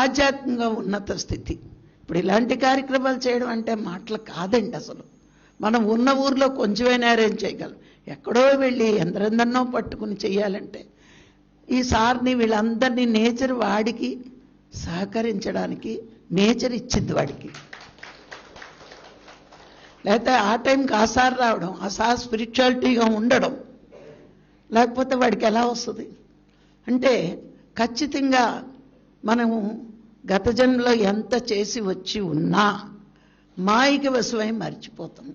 ఆధ్యాత్మికంగా ఉన్నత స్థితి. ఇప్పుడు ఇలాంటి కార్యక్రమాలు చేయడం అంటే మాటలు కాదండి. అసలు మనం ఉన్న ఊర్లో కొంచెమైనా అరేంజ్ చేయగలం. ఎక్కడో వెళ్ళి ఎందరెందరినో పట్టుకుని చేయాలంటే ఈ సార్ని వీళ్ళందరినీ నేచర్ వాడికి సహకరించడానికి నేచర్ ఇచ్చింది వాడికి. లేకపోతే ఆ టైంకి ఆ సార్ రావడం, ఆ సార్ స్పిరిచువాలిటీగా ఉండడం, లేకపోతే వాడికి ఎలా వస్తుంది? అంటే ఖచ్చితంగా మనము గత జన్మలో ఎంత చేసి వచ్చి ఉన్నా మాయకి వశమై మర్చిపోతాం.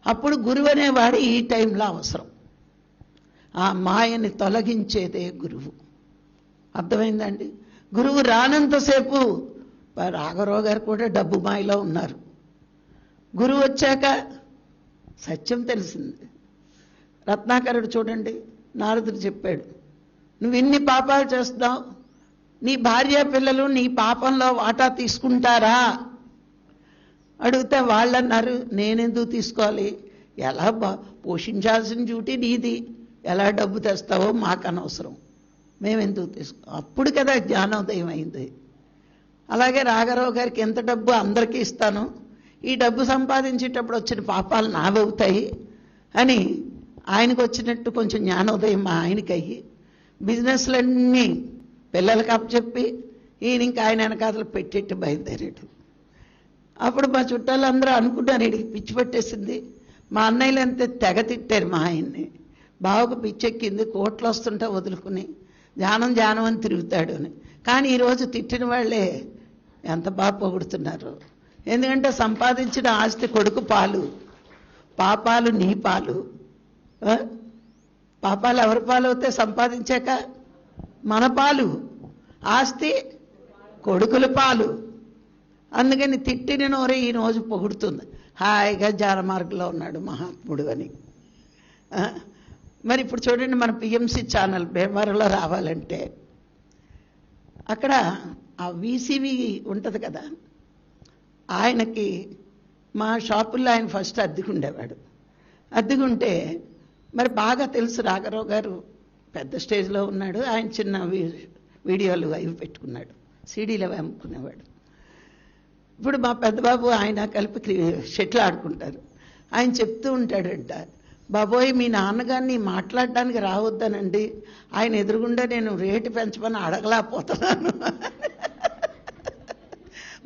అప్పుడు గురువు అనేవాడు ఈ టైంలో అవసరం. ఆ మాయని తొలగించేదే గురువు. అర్థమైందండి? గురువు రానంతసేపు రాఘరావు గారు కూడా డబ్బు మాయలో ఉన్నారు. గురువు వచ్చాక సత్యం తెలిసింది. రత్నాకరుడు చూడండి, నారదుడు చెప్పాడు, నువ్వు ఇన్ని పాపాలు చేస్తున్నావు, నీ భార్య పిల్లలు నీ పాపంలో వాటా తీసుకుంటారా అడిగితే వాళ్ళన్నారు, నేనెందుకు తీసుకోవాలి, ఎలా పోషించాల్సిన డ్యూటీ నీది, ఎలా డబ్బు తెస్తావో మాకు అనవసరం, మేమెందుకు తీసుకో. అప్పుడు కదా జ్ఞానోదయం అయింది. అలాగే రాఘరావు గారికి ఎంత డబ్బు అందరికీ ఇస్తాను, ఈ డబ్బు సంపాదించేటప్పుడు వచ్చిన పాపాలు నావవుతాయి అని ఆయనకు వచ్చినట్టు కొంచెం జ్ఞానోదయం మా ఆయనకి అయ్యి బిజినెస్లన్నీ పిల్లలకి అప్పచెప్పి ఈయన ఇంకా ఆయన వెనకాతలు పెట్టేట్టు బయలుదేరాడు. అప్పుడు మా చుట్టాలందరూ అనుకున్నారు వీడికి పిచ్చి పట్టేసింది. మా అన్నయ్యలు అంతే తెగ తిట్టారు మా ఆయన్ని. బావకు పిచ్చెక్కింది, కోట్లు వస్తుంటే వదులుకుని ధ్యానం ధ్యానం అని తిరుగుతాడు అని. కానీ ఈరోజు తిట్టిన వాళ్ళే ఎంత బాగా పొగుడుతున్నారు. ఎందుకంటే సంపాదించిన ఆస్తి కొడుకు పాలు, పాపాలు నీ పాలు. పాపాలు ఎవరి పాలు అవుతే సంపాదించాక మన పాలు, ఆస్తి కొడుకుల పాలు. అందుకని తిట్టిన నోరే ఈ రోజు పొగుడుతుంది, హాయిగా జ్ఞాన మార్గంలో ఉన్నాడు మహాత్ముడు అని. మరి ఇప్పుడు చూడండి, మన పిఎంసి ఛానల్ భీమవరంలో రావాలంటే అక్కడ ఆ వీసీవీ ఉంటుంది కదా, ఆయనకి మా షాపుల్లో ఆయన ఫస్ట్ అద్దెకుండేవాడు. అద్దెకుంటే మరి బాగా తెలుసు రాఘరావు గారు పెద్ద స్టేజ్లో ఉన్నాడు, ఆయన చిన్న వీడియోలు అవి పెట్టుకున్నాడు, సీడీలు అవి అమ్ముకునేవాడు. ఇప్పుడు మా పెద్దబాబు ఆయన కలిపి షెటిల్ ఆడుకుంటారు. ఆయన చెప్తూ ఉంటాడంట, బాబోయ్ మీ నాన్నగారిని మాట్లాడడానికి రావద్దనండి, ఆయన ఎదురుగుండా నేను రేటు పెంచమని అడగలేకపోతున్నాను.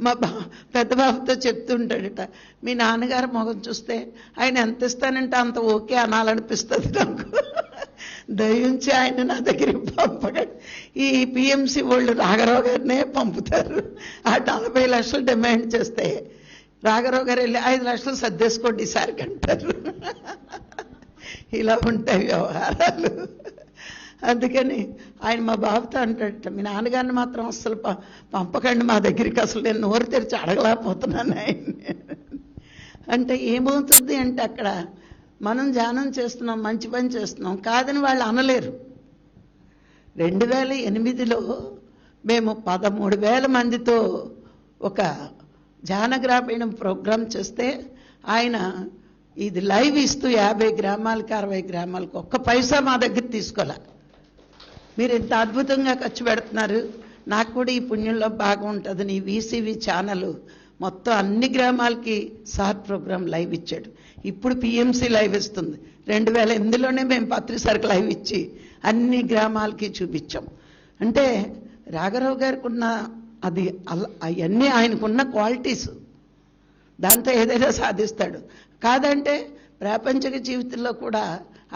మా పెద్ద బాబుతో చెప్తూ ఉంటాడట, మీ నాన్నగారు మొహం చూస్తే ఆయన ఎంత ఇస్తానంటే అంత ఓకే అనాలనిపిస్తుంది నాకు, దయించి ఆయన నా దగ్గరికి పంపకండి. ఈ పిఎంసి వాళ్ళు రాఘరావు గారినే పంపుతారు. ఆ 40 లక్షలు డిమాండ్ చేస్తే రాఘరావు గారు వెళ్ళి 5 లక్షలు సర్దేసుకోండి ఈసారికి అంటారు. ఇలా ఉంటాయి వ్యవహారాలు. అందుకని ఆయన మా బాబుతో అంటాడట, మీ నాన్నగారిని మాత్రం అస్సలు పంపకండి మా దగ్గరికి, అసలు నేను నోరు తెరిచి అడగలేకపోతున్నాను ఆయన్ని. అంటే ఏమవుతుంది అంటే అక్కడ మనం ధ్యానం చేస్తున్నాం, మంచి పని చేస్తున్నాం కాదని వాళ్ళు అనలేరు. 2008లో మేము 13,000 మందితో ఒక ధ్యాన గ్రామీణం ప్రోగ్రాం చేస్తే ఆయన ఇది లైవ్ ఇస్తూ 50 గ్రామాలకి 60 గ్రామాలకు ఒక్క పైసా మా దగ్గర తీసుకోలే. మీరు ఇంత అద్భుతంగా ఖర్చు పెడుతున్నారు, నాకు కూడా ఈ పుణ్యంలో భాగం ఉంటుందని ఈ వీసీవీ ఛానల్ మొత్తం అన్ని గ్రామాలకి సార్ ప్రోగ్రాం లైవ్ ఇచ్చాడు. ఇప్పుడు పిఎంసి లైవ్ ఇస్తుంది. 2008లోనే మేము పత్రిసరికి లైవ్ ఇచ్చి అన్ని గ్రామాలకి చూపించాం. అంటే రాఘరావు గారికి ఉన్న అది అవన్నీ ఆయనకున్న క్వాలిటీస్, దాంతో ఏదైనా సాధిస్తాడు. కాదంటే ప్రాపంచిక జీవితంలో కూడా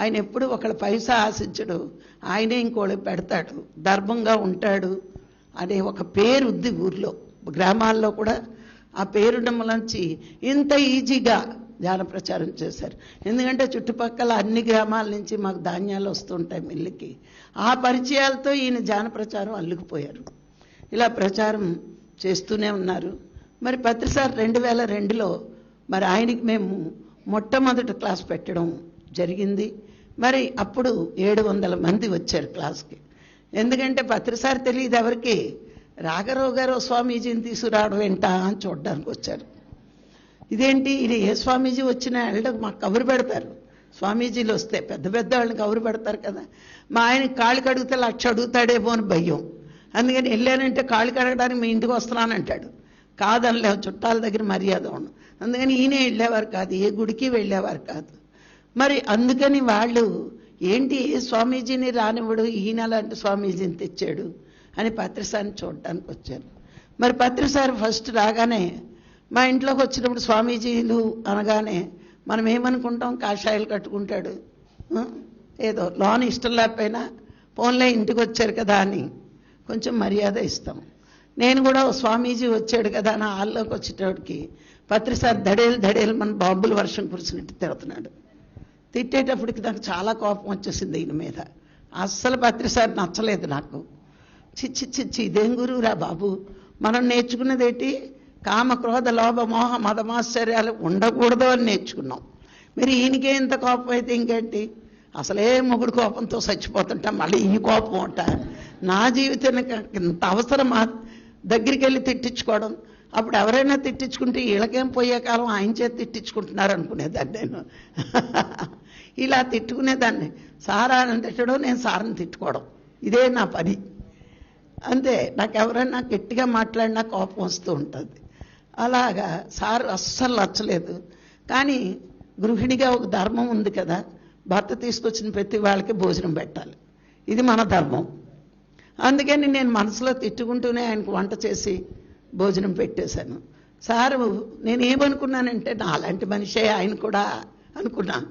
ఆయన ఎప్పుడు ఒకళ్ళ పైసా ఆశించడు, ఆయనే ఇంకోళ్ళకి పెడతాడు, ధర్మంగా ఉంటాడు అనే ఒక పేరు ఉంది ఊర్లో, గ్రామాల్లో కూడా ఆ పేరుండమలంచి ఇంత ఈజీగా ధ్యాన ప్రచారం చేశారు. ఎందుకంటే చుట్టుపక్కల అన్ని గ్రామాల నుంచి మాకు ధాన్యాలు వస్తుంటాయి మిల్లుకి. ఆ పరిచయాలతో ఈయన ధ్యాన ప్రచారం అల్లుకుపోయారు. ఇలా ప్రచారం చేస్తూనే ఉన్నారు. మరి పత్రిసారి 2002లో మరి ఆయనకి మేము మొట్టమొదటి క్లాస్ పెట్టడం జరిగింది. మరి అప్పుడు 700 మంది వచ్చారు క్లాస్కి. ఎందుకంటే పత్రిసారి తెలియదు ఎవరికి, రాఘరావు గారు స్వామీజీని తీసుకురావడం ఏంటా అని చూడడానికి వచ్చారు. ఇదేంటి ఇది ఏ స్వామీజీ వచ్చినా వెళ్ళడం మాకు కబురు పెడతారు. స్వామీజీలు వస్తే పెద్ద పెద్ద వాళ్ళని కబురు పెడతారు కదా. మా ఆయన కాళ్ళు కడిగితే 1,00,000 అడుగుతాడేమో అని భయం. అందుకని వెళ్ళానంటే కాళ్ళు కడగడానికి మీ ఇంటికి వస్తున్నానంటాడు. కాదనిలేవు, చుట్టాల దగ్గర మర్యాద ఉండదు. అందుకని ఈయనే వెళ్ళేవారు కాదు, ఏ గుడికి వెళ్ళేవారు కాదు. మరి అందుకని వాళ్ళు ఏంటి ఏ స్వామీజీని రానివ్వడు, ఈయన లాంటి స్వామీజీని తెచ్చాడు అని పత్రిసారిని చూడడానికి వచ్చారు. మరి పత్రిసారి ఫస్ట్ రాగానే మా ఇంట్లోకి వచ్చినప్పుడు స్వామీజీలు అనగానే మనం ఏమనుకుంటాం, కాషాయాలు కట్టుకుంటాడు, ఏదో లోన్ ఇష్టం లేకపోయినా ఫోన్లే ఇంటికి వచ్చారు కదా అని కొంచెం మర్యాద ఇస్తాం. నేను కూడా స్వామీజీ వచ్చాడు కదా అని హాల్లోకి వచ్చేటోడికి పత్రిసారి దడేలు మన బాంబులు వర్షం కురిసినట్టు తిడుతున్నాడు. తిట్టేటప్పటికి నాకు చాలా కోపం వచ్చేసింది ఈయన మీద. అస్సలు పత్రిసారి నచ్చలేదు నాకు. చిచ్చి ఇదేం గురువురా బాబు, మనం నేర్చుకున్నదేంటి కామ క్రోధ లోభ మోహ మదమాశ్చర్యాలు ఉండకూడదు అని నేర్చుకున్నాం. మరి ఈయనకే ఇంత కోపం అయితే ఇంకేంటి, అసలే మొగుడు కోపంతో చచ్చిపోతుంటాం, మళ్ళీ ఈ కోపం అంట. నా జీవితానికి ఇంత అవసరమా దగ్గరికి వెళ్ళి తిట్టించుకోవడం? అప్పుడు ఎవరైనా తిట్టించుకుంటే వీళ్ళకేం పోయే కాలం ఆయన చేతి తిట్టించుకుంటున్నారు అనుకునేదాన్ని నేను. ఇలా తిట్టుకునేదాన్ని. సారాన్ని తిట్టడం, నేను సార్ని తిట్టుకోవడం, ఇదే నా పని. అంతే. నాకు ఎవరైనా గట్టిగా మాట్లాడినా కోపం వస్తూ ఉంటుంది. అలాగా సార్ అస్సలు నచ్చలేదు. కానీ గృహిణిగా ఒక ధర్మం ఉంది కదా, భర్త తీసుకొచ్చిన ప్రతి వాళ్ళకి భోజనం పెట్టాలి, ఇది మన ధర్మం. అందుకని నేను మనసులో తిట్టుకుంటూనే ఆయనకు వంట చేసి భోజనం పెట్టేశాను. సారు నేనేమనుకున్నానంటే నా అలాంటి మనిషే ఆయన కూడా అనుకున్నాను.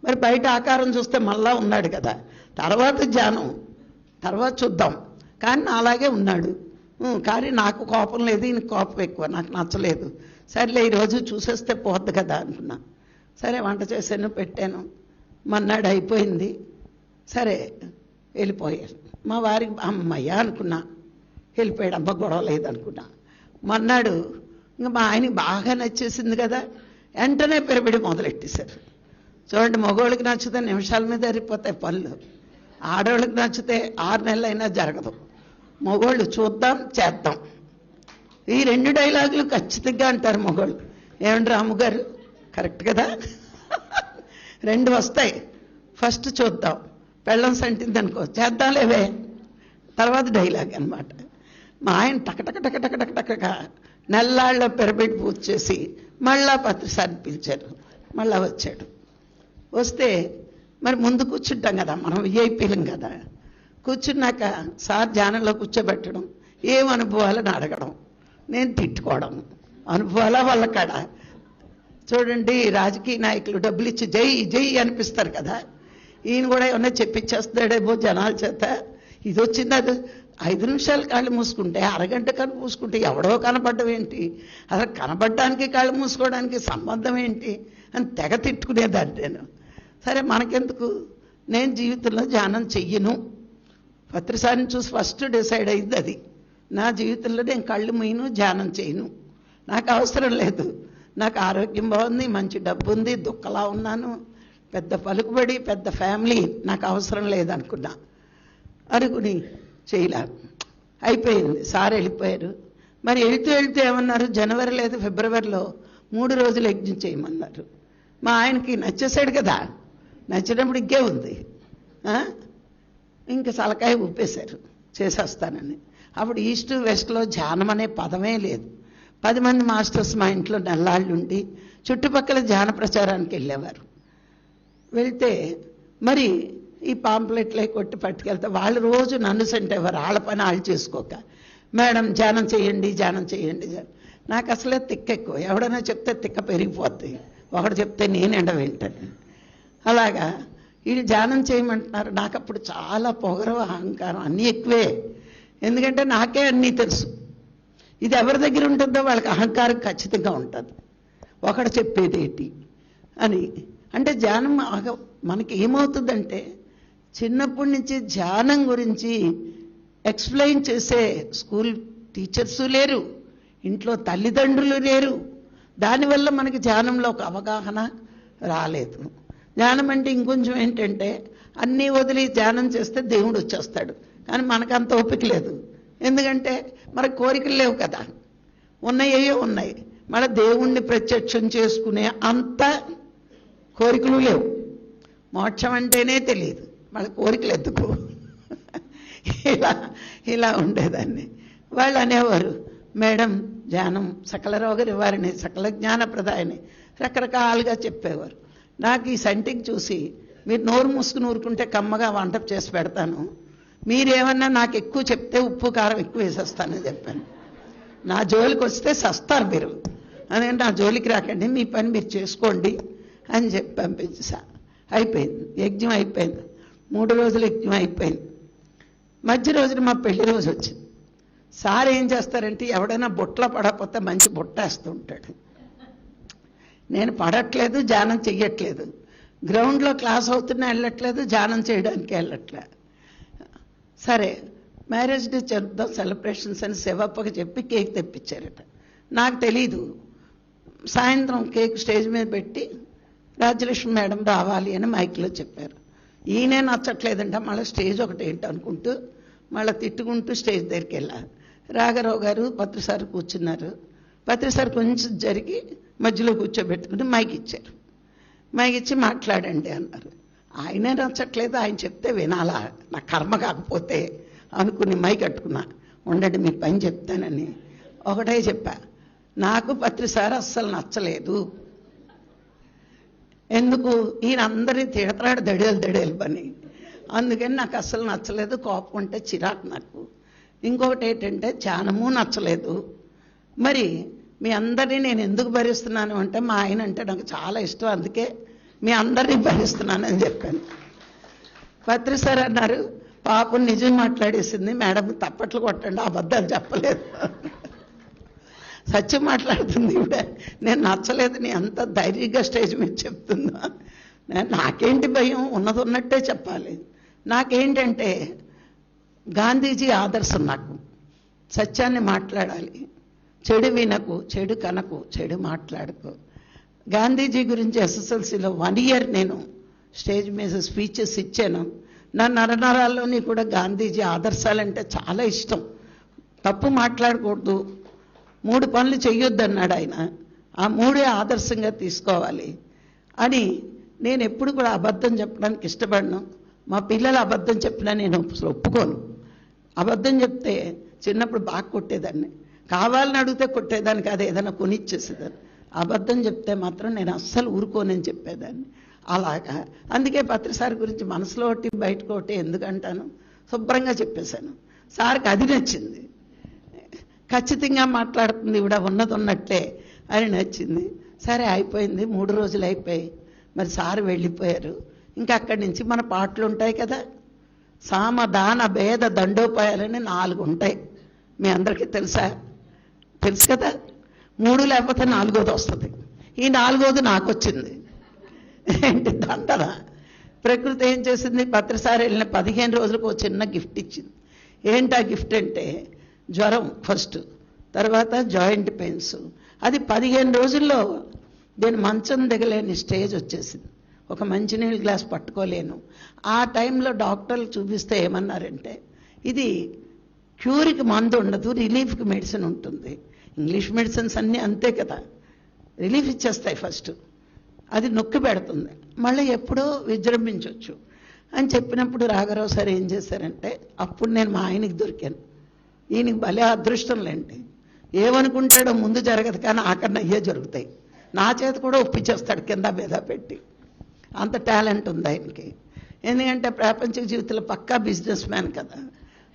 మరి బయట ఆకారం చూస్తే మళ్ళా ఉన్నాడు కదా, తర్వాత ధ్యానం తర్వాత చూద్దాం, కానీ నా అలాగే ఉన్నాడు. కానీ నాకు కోపం లేదు, ఈయనకు కోపం ఎక్కువ, నాకు నచ్చలేదు. సరేలే ఈరోజు చూసేస్తే పోద్ది కదా అనుకున్నా. సరే వంట చేశాను, పెట్టాను. మన్నాడు అయిపోయింది. సరే వెళ్ళిపోయారు. మా వారికి అమ్మయ్య అనుకున్నా, వెళ్ళిపోయాడు, అమ్మ గొడవ లేదనుకున్నా. మన్నాడు ఇంకా మా ఆయనకి బాగా నచ్చేసింది కదా, వెంటనే పెరబడి మొదలెట్టేశారు. చూడండి, మగవాళ్ళకి నచ్చితే నిమిషాల మీద జరిగిపోతాయి పనులు, ఆడవాళ్ళకి నచ్చితే 6 నెలలైనా జరగదు. మగవాళ్ళు చూద్దాం చేద్దాం, ఈ 2 డైలాగులు ఖచ్చితంగా అంటారు మగవాళ్ళు. ఏమండి రాముగారు, కరెక్ట్ కదా? 2 వస్తాయి. ఫస్ట్ చూద్దాం, పెళ్ళం సంటింది అనుకో, చేద్దాం లేవే, తర్వాత డైలాగ్ అనమాట. మా ఆయన టకటక నెల్లాళ్ళలో పెరబెట్టి పూజ చేసి మళ్ళా పత్రిసారిని పిలిచారు. మళ్ళా వచ్చాడు. వస్తే మరి ముందు కూర్చుంటాం కదా, మనం విఐపీలం కదా. కూర్చున్నాక సార్ ధ్యానంలో కూర్చోబెట్టడం, ఏం అనుభవాలని అడగడం, నేను తిట్టుకోవడం. అనుభవాల వాళ్ళ కాడ చూడండి, రాజకీయ నాయకులు డబ్బులు ఇచ్చి జై జై అనిపిస్తారు కదా, ఈయన కూడా ఏమన్నా చెప్పించేస్తాడేమో జనాల చేత. ఇది వచ్చింది, అది 5 నిమిషాలు కాళ్ళు మూసుకుంటే, అరగంట కళ్ళు మూసుకుంటే ఎవడో కనపడ్డం ఏంటి, అసలు కనపడడానికి కాళ్ళు మూసుకోవడానికి సంబంధం ఏంటి అని తెగ తిట్టుకునేదాన్ని నేను. సరే మనకెందుకు, నేను జీవితంలో ధ్యానం చెయ్యను. పత్రిసారిని చూసి ఫస్ట్ డిసైడ్ అయింది అది. నా జీవితంలో నేను కళ్ళు మూయను, ధ్యానం చేయను, నాకు అవసరం లేదు. నాకు ఆరోగ్యం బాగుంది, మంచి డబ్బు ఉంది, దుఃఖలా ఉన్నాను, పెద్ద పలుకుబడి, పెద్ద ఫ్యామిలీ, నాకు అవసరం లేదనుకున్నా. అనుకుని చేయలే. అయిపోయింది. సార్ వెళ్ళిపోయారు. మరి వెళ్తూ ఏమన్నారు, జనవరి లేదు ఫిబ్రవరిలో 3 రోజులు యజ్ఞం చేయమన్నారు. మా ఆయనకి నచ్చేసాడు కదా, నచ్చినప్పుడు ఇంకే ఉంది. ఇంక సలకాయ ఊపేశారు చేసేస్తానని. అప్పుడు ఈస్ట్ వెస్ట్లో ధ్యానం అనే పదమే లేదు. 10 మంది మాస్టర్స్ మా ఇంట్లో నెల్లాళ్ళుండి చుట్టుపక్కల ధ్యాన ప్రచారానికి వెళ్ళేవారు. వెళ్తే మరి ఈ పాంప్లెట్లే కొట్టి పట్టుకెళ్తే వాళ్ళు రోజు నన్ను సెంటేవారు, వాళ్ళ పని వాళ్ళు చేసుకోక. మేడం ధ్యానం చేయండి, ధ్యానం చేయండి. నాకు అసలే తిక్క ఎక్కువ, ఎవడైనా చెప్తే తిక్క పెరిగిపోద్ది, ఒకడు చెప్తే నేను ఎండ వింటాను. అలాగా వీళ్ళు ధ్యానం చేయమంటున్నారు. నాకు అప్పుడు చాలా పొగరు, అహంకారం అన్నీ ఎక్కువే. ఎందుకంటే నాకే అన్నీ తెలుసు. ఇది ఎవరి దగ్గర ఉంటుందో వాళ్ళకి అహంకారం ఖచ్చితంగా ఉంటుంది. ఒకడు చెప్పేది ఏంటి అని. అంటే ధ్యానం మనకి ఏమవుతుందంటే చిన్నప్పటి నుంచి ధ్యానం గురించి ఎక్స్ప్లెయిన్ చేసే స్కూల్ టీచర్సు లేరు, ఇంట్లో తల్లిదండ్రులు లేరు. దానివల్ల మనకి ధ్యానంలో ఒక అవగాహన రాలేదు. ధ్యానం అంటే ఇంకొంచెం ఏంటంటే అన్నీ వదిలి ధ్యానం చేస్తే దేవుడు వచ్చేస్తాడు, కానీ మనకు అంత ఓపిక లేదు. ఎందుకంటే మనకు కోరికలు లేవు కదా, ఉన్నాయో ఉన్నాయి. మళ్ళీ దేవుణ్ణి ప్రత్యక్షం చేసుకునే అంత కోరికలు లేవు. మోక్షం అంటేనే తెలియదు, మళ్ళీ కోరికలు ఎందుకు. ఇలా ఉండేదాన్ని. వాళ్ళు అనేవారు, మేడం ధ్యానం సకల రోగ నివారణి, సకల జ్ఞాన ప్రదాయని రకరకాలుగా చెప్పేవారు. నాకు ఈ సంటికి చూసి, మీరు నోరు మూసుకుని ఊరుకుంటే కమ్మగా వంట చేసి పెడతాను, మీరేమన్నా నాకు ఎక్కువ చెప్తే ఉప్పు కారం ఎక్కువ వేసేస్తానని చెప్పాను. నా జోలికి వస్తే సస్తారు మీరు, అందుకంటే నా జోలికి రాకండి, మీ పని మీరు చేసుకోండి అని చెప్పి పంపించా. అయిపోయింది, యజ్ఞం అయిపోయింది. 3 రోజులు యజ్ఞం అయిపోయింది. మధ్య రోజున మా పెళ్లి రోజు వచ్చింది. సార్ ఏం చేస్తారంటే ఎవడైనా బుట్టలో పడకపోతే మంచి బుట్ట వేస్తూ ఉంటాడు. నేను పడట్లేదు, ధ్యానం చెయ్యట్లేదు, గ్రౌండ్లో క్లాస్ అవుతున్నా వెళ్ళట్లేదు, ధ్యానం చేయడానికి వెళ్ళట్లే. సరే మ్యారేజ్ డే చెప్దాం సెలబ్రేషన్స్ అని శివప్పకి చెప్పి కేక్ తెప్పించారట. నాకు తెలీదు. సాయంత్రం కేక్ స్టేజ్ మీద పెట్టి రాజ్యలక్ష్మి మేడం రావాలి అని మైక్లో చెప్పారు. ఈయనే నచ్చట్లేదంట, మళ్ళీ స్టేజ్ ఒకటి ఏంటి అనుకుంటూ మళ్ళీ తిట్టుకుంటూ స్టేజ్ దగ్గరికి వెళ్ళారు. రాఘరావు గారు పత్రి సార్ కూర్చున్నారు. పత్రి సార్ కొంచెం జరిగి మధ్యలో కూర్చోబెట్టుకుని మైక్ ఇచ్చారు. మైక్ ఇచ్చి మాట్లాడండి అన్నారు. ఆయనే నచ్చట్లేదు, ఆయన చెప్తే వినాలా, నా కర్మ కాకపోతే అనుకుని మైక్ కట్టుకున్నా. ఉండండి మీ పని చెప్తానని ఒకటే చెప్పా. నాకు పత్రి సార్ అస్సలు నచ్చలేదు. ఎందుకు, ఈయన అందరినీ తిడతాడు దడేలు పని, అందుకని నాకు అస్సలు నచ్చలేదు. కోపం అంటే చిరాకు నాకు. ఇంకొకటి ఏంటంటే ధ్యానము నచ్చలేదు. మరి మీ అందరినీ నేను ఎందుకు భరిస్తున్నాను అంటే మా ఆయన అంటే నాకు చాలా ఇష్టం, అందుకే మీ అందరినీ భరిస్తున్నానని చెప్పాను. పత్రి సార్ అన్నారు, పాపం నిజం మాట్లాడేసింది మేడం, తప్పట్లు కొట్టండి, అబద్ధాలు చెప్పలేదు, సత్యం మాట్లాడుతుంది ఇవిడ. నేను నచ్చలేదు నీ అంత ధైర్యంగా స్టేజ్ మీద చెప్తుందా. నాకేంటి భయం, ఉన్నది ఉన్నట్టే చెప్పాలి. నాకేంటంటే గాంధీజీ ఆదర్శం, నాకు సత్యాన్ని మాట్లాడాలి, చెడు వినకు, చెడు కనకు, చెడు మాట్లాడుకో. గాంధీజీ గురించి ఎస్ఎస్ఎల్సీలో 1 ఇయర్ నేను స్టేజ్ మీద స్పీచెస్ ఇచ్చాను. నా నరనరాల్లోని కూడా గాంధీజీ ఆదర్శాలంటే చాలా ఇష్టం. తప్పు మాట్లాడకూడదు, 3 పనులు చెయ్యొద్దన్నాడు ఆయన, ఆ 3 ఆదర్శంగా తీసుకోవాలి అని. నేను ఎప్పుడు కూడా అబద్ధం చెప్పడానికి ఇష్టపడను. మా పిల్లలు అబద్ధం చెప్పినా నేను ఒప్పుకోను. అబద్ధం చెప్తే చిన్నప్పుడు బాగా కొట్టేదాన్ని, కావాలని అడిగితే కొట్టేదాన్ని కాదు, ఏదైనా కొనిచ్చేసేదాన్ని. అబద్ధం చెప్తే మాత్రం నేను అస్సలు ఊరుకోనని చెప్పేదాన్ని. అలాగా అందుకే పత్రి సార్ గురించి మనసులో ఒకటి బయటకు ఒకటి ఎందుకంటాను, శుభ్రంగా చెప్పేశాను. సార్కి అది నచ్చింది, ఖచ్చితంగా మాట్లాడుతుంది ఇవిడ, ఉన్నది ఉన్నట్లే అని నచ్చింది. సరే అయిపోయింది, 3 రోజులు అయిపోయి మరి సార్ వెళ్ళిపోయారు. ఇంకా అక్కడి నుంచి మన పాటలు ఉంటాయి కదా, సామ దాన భేద దండోపాయాలని 4 ఉంటాయి. మీ అందరికీ తెలుసు కదా. 3 లేకపోతే 4వది వస్తుంది. ఈ 4వది నాకు వచ్చింది. ఏంటి దండన. ప్రకృతి ఏం చేసింది, పత్రిసారి వెళ్ళిన 15 రోజులకు ఒక చిన్న గిఫ్ట్ ఇచ్చింది. ఏంటి ఆ గిఫ్ట్ అంటే జ్వరం ఫస్ట్, తర్వాత జాయింట్ పెయిన్స్. అది 15 రోజుల్లో నేను మంచం దిగలేని స్టేజ్ వచ్చేసింది. ఒక మంచినీళ్ళ గ్లాస్ పట్టుకోలేను. ఆ టైంలో డాక్టర్లు చూపిస్తే ఏమన్నారంటే, ఇది క్యూర్కి మందు ఉండదు, రిలీఫ్కి మెడిసిన్ ఉంటుంది. ఇంగ్లీష్ మెడిసిన్స్ అన్నీ అంతే కదా, రిలీఫ్ ఇచ్చేస్తాయి ఫస్ట్. అది నొక్కి పెడుతుంది, మళ్ళీ ఎప్పుడో విజృంభించవచ్చు అని చెప్పినప్పుడు రాఘరావు సార్ ఏం చేశారంటే, అప్పుడు నేను మా ఆయనకి దొరికాను. ఈయనకి భలే అదృష్టం లేండి, ఏమనుకుంటాడో ముందు జరగదు కానీ ఆఖరణ అయ్యే జరుగుతాయి. నా చేత కూడా ఒప్పించేస్తాడు కింద మీద పెట్టి, అంత టాలెంట్ ఉంది ఆయనకి. ఎందుకంటే ప్రాపంచిక జీవితంలో పక్కా బిజినెస్ మ్యాన్ కదా,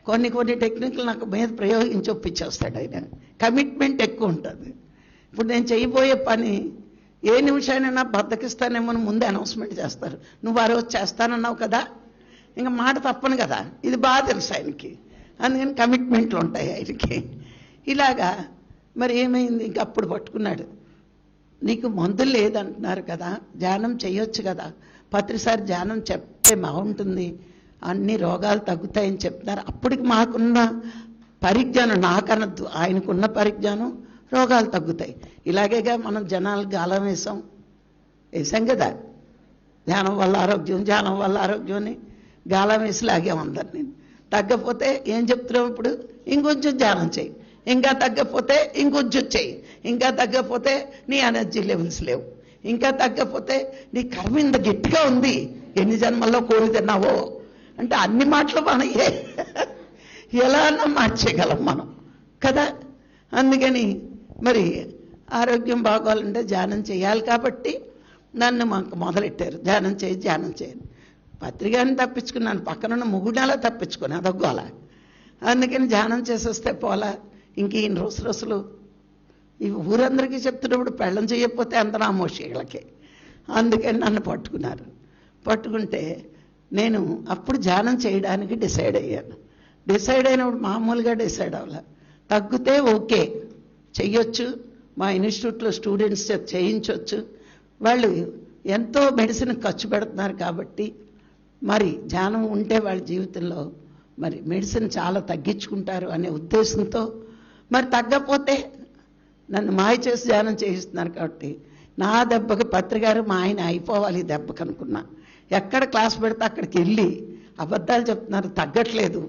కొన్ని టెక్నిక్లు నాకు మీద ప్రయోగించి ఒప్పించేస్తాడు ఆయన. కమిట్మెంట్ ఎక్కువ ఉంటుంది. ఇప్పుడు నేను చేయబోయే పని ఏ నిమిషానైనా బద్దకిస్తానేమో ముందే అనౌన్స్మెంట్ చేస్తారు, నువ్వు ఆ రోజు చేస్తానన్నావు కదా, ఇంకా మాట తప్పను కదా, ఇది బాగా తెలుసు ఆయనకి. అందుకని కమిట్మెంట్లు ఉంటాయి ఆయనకి. ఇలాగా మరి ఏమైంది, ఇంక అప్పుడు పట్టుకున్నాడు, నీకు మందులు లేదంటున్నారు కదా, ధ్యానం చేయొచ్చు కదా, పత్రిసారి ధ్యానం చెప్తే బాగుంటుంది, అన్ని రోగాలు తగ్గుతాయని చెప్తున్నారు. అప్పటికి మాకున్న పరిజ్ఞానం, నాకనద్దు, ఆయనకున్న పరిజ్ఞానం, రోగాలు తగ్గుతాయి. ఇలాగేగా మనం జనాలకు గాలం వేసాం కదా, ధ్యానం వల్ల ఆరోగ్యం, ధ్యానం వల్ల ఆరోగ్యం అని గాలం వేసి లాగాం అందరినీ. తగ్గపోతే ఏం చెప్తున్నాం ఇప్పుడు, ఇంకొంచెం ధ్యానం చేయి, ఇంకా తగ్గపోతే ఇంకొంచెం చేయి, ఇంకా తగ్గపోతే నీ ఎనర్జీ లెవెల్స్ లేవు, ఇంకా తగ్గపోతే నీ కర్మ ఇంత గట్టిగా ఉంది, ఎన్ని జన్మల్లో కోరి తిన్నావో అంటే అన్ని మాటలు మనం ఎలా అన్నా మార్చేయగలం మనం కదా. అందుకని మరి ఆరోగ్యం బాగోవాలంటే ధ్యానం చేయాలి కాబట్టి నన్ను మాకు మొదలెట్టారు, ధ్యానం చేయని. పత్రికని తప్పించుకున్నాను, పక్కనున్న ముగుడాలా తప్పించుకుని అదొగ్గోలా. అందుకని ధ్యానం చేసేస్తే పోలా, ఇంక ఈయన రోజులు ఇవి ఊరందరికీ చెప్తున్నప్పుడు పెళ్ళం చేయకపోతే అంత నామోషిలకే. అందుకని నన్ను పట్టుకున్నారు. పట్టుకుంటే నేను అప్పుడు ధ్యానం చేయడానికి డిసైడ్ అయ్యాను. డిసైడ్ అయినప్పుడు మామూలుగా డిసైడ్ అవ్వాలి, తగ్గితే ఓకే చెయ్యొచ్చు, మా ఇన్స్టిట్యూట్లో స్టూడెంట్స్ చేయించవచ్చు, వాళ్ళు ఎంతో మెడిసిన్ ఖర్చు పెడుతున్నారు కాబట్టి మరి ధ్యానం ఉంటే వాళ్ళ జీవితంలో మరి మెడిసిన్ చాలా తగ్గించుకుంటారు అనే ఉద్దేశంతో, మరి తగ్గపోతే నన్ను మాయ చేసి ధ్యానం చేయిస్తున్నారు కాబట్టి నా దెబ్బకి పత్రికారు మా ఆయన అయిపోవాలి దెబ్బకి అనుకున్నా. ఎక్కడ క్లాస్ పెడితే అక్కడికి వెళ్ళి అబద్ధాలు చెప్తున్నారు, తగ్గట్లేదు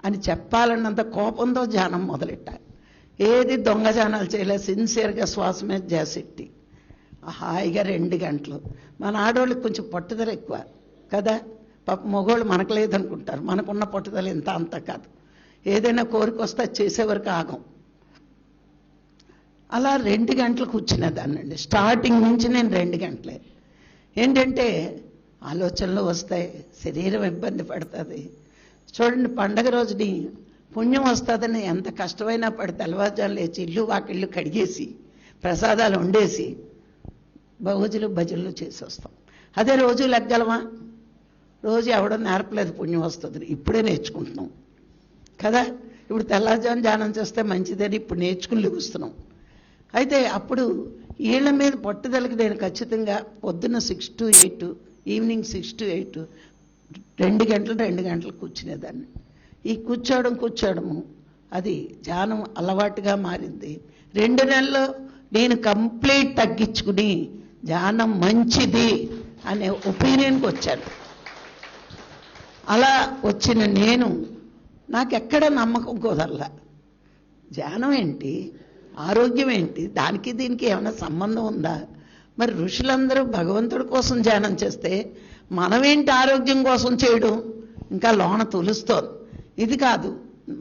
అని చెప్పాలన్నంత కోపంతో ధ్యానం మొదలెట్టా. ఏది దొంగ ధ్యానాలు చేయలేదు, సిన్సియర్గా శ్వాస మీద చేసెట్టి హాయిగా 2 గంటలు. మన ఆడవాళ్ళకి కొంచెం పట్టుదల ఎక్కువ కదా, పాప మగవాళ్ళు మనకు లేదనుకుంటారు, మనకున్న పట్టుదల ఇంత అంత కాదు, ఏదైనా కోరిక వస్తే చేసేవరకు ఆగం. అలా 2 గంటలు కూర్చునేదాన్నండి. స్టార్టింగ్ నుంచి నేను 2 గంటలే. ఏంటంటే ఆలోచనలు వస్తాయి, శరీరం ఇబ్బంది పడుతుంది. చూడండి, పండగ రోజుని పుణ్యం వస్తుందని ఎంత కష్టమైనా పడి తెల్లవారుజాము లేచి ఇల్లు వాకిళ్ళు కడిగేసి ప్రసాదాలు వండేసి భోజులు భజనలు చేసి వస్తాం. అదే రోజు లెగ్గలమా, రోజు ఎవడో నేర్పలేదు పుణ్యం వస్తుంది, ఇప్పుడే నేర్చుకుంటున్నాం కదా. ఇప్పుడు తెల్లవారుజాము ధ్యానం చేస్తే మంచిదని ఇప్పుడు నేర్చుకుని లెగుస్తున్నాం. అయితే అప్పుడు వీళ్ళ మీద పట్టుదలకి నేను ఖచ్చితంగా పొద్దున్న 6 to 8, ఈవినింగ్ 6 to 8 2 గంటలు కూర్చునేదాన్ని. ఈ కూర్చోవడము అది ధ్యానం అలవాటుగా మారింది. 2 నెలల్లో నేను కంప్లీట్ తగ్గించుకుని ధ్యానం మంచిది అనే ఒపీనియన్కి వచ్చాను. అలా వచ్చిన నేను నాకెక్కడ నమ్మకం కుదరలా. ధ్యానం ఏంటి, ఆరోగ్యం ఏంటి, దానికి దీనికి ఏమైనా సంబంధం ఉందా? మరి ఋషులందరూ భగవంతుడి కోసం ధ్యానం చేస్తే మనమేంటి ఆరోగ్యం కోసం చేయడం? ఇంకా లోన తులుస్తోంది. ఇది కాదు,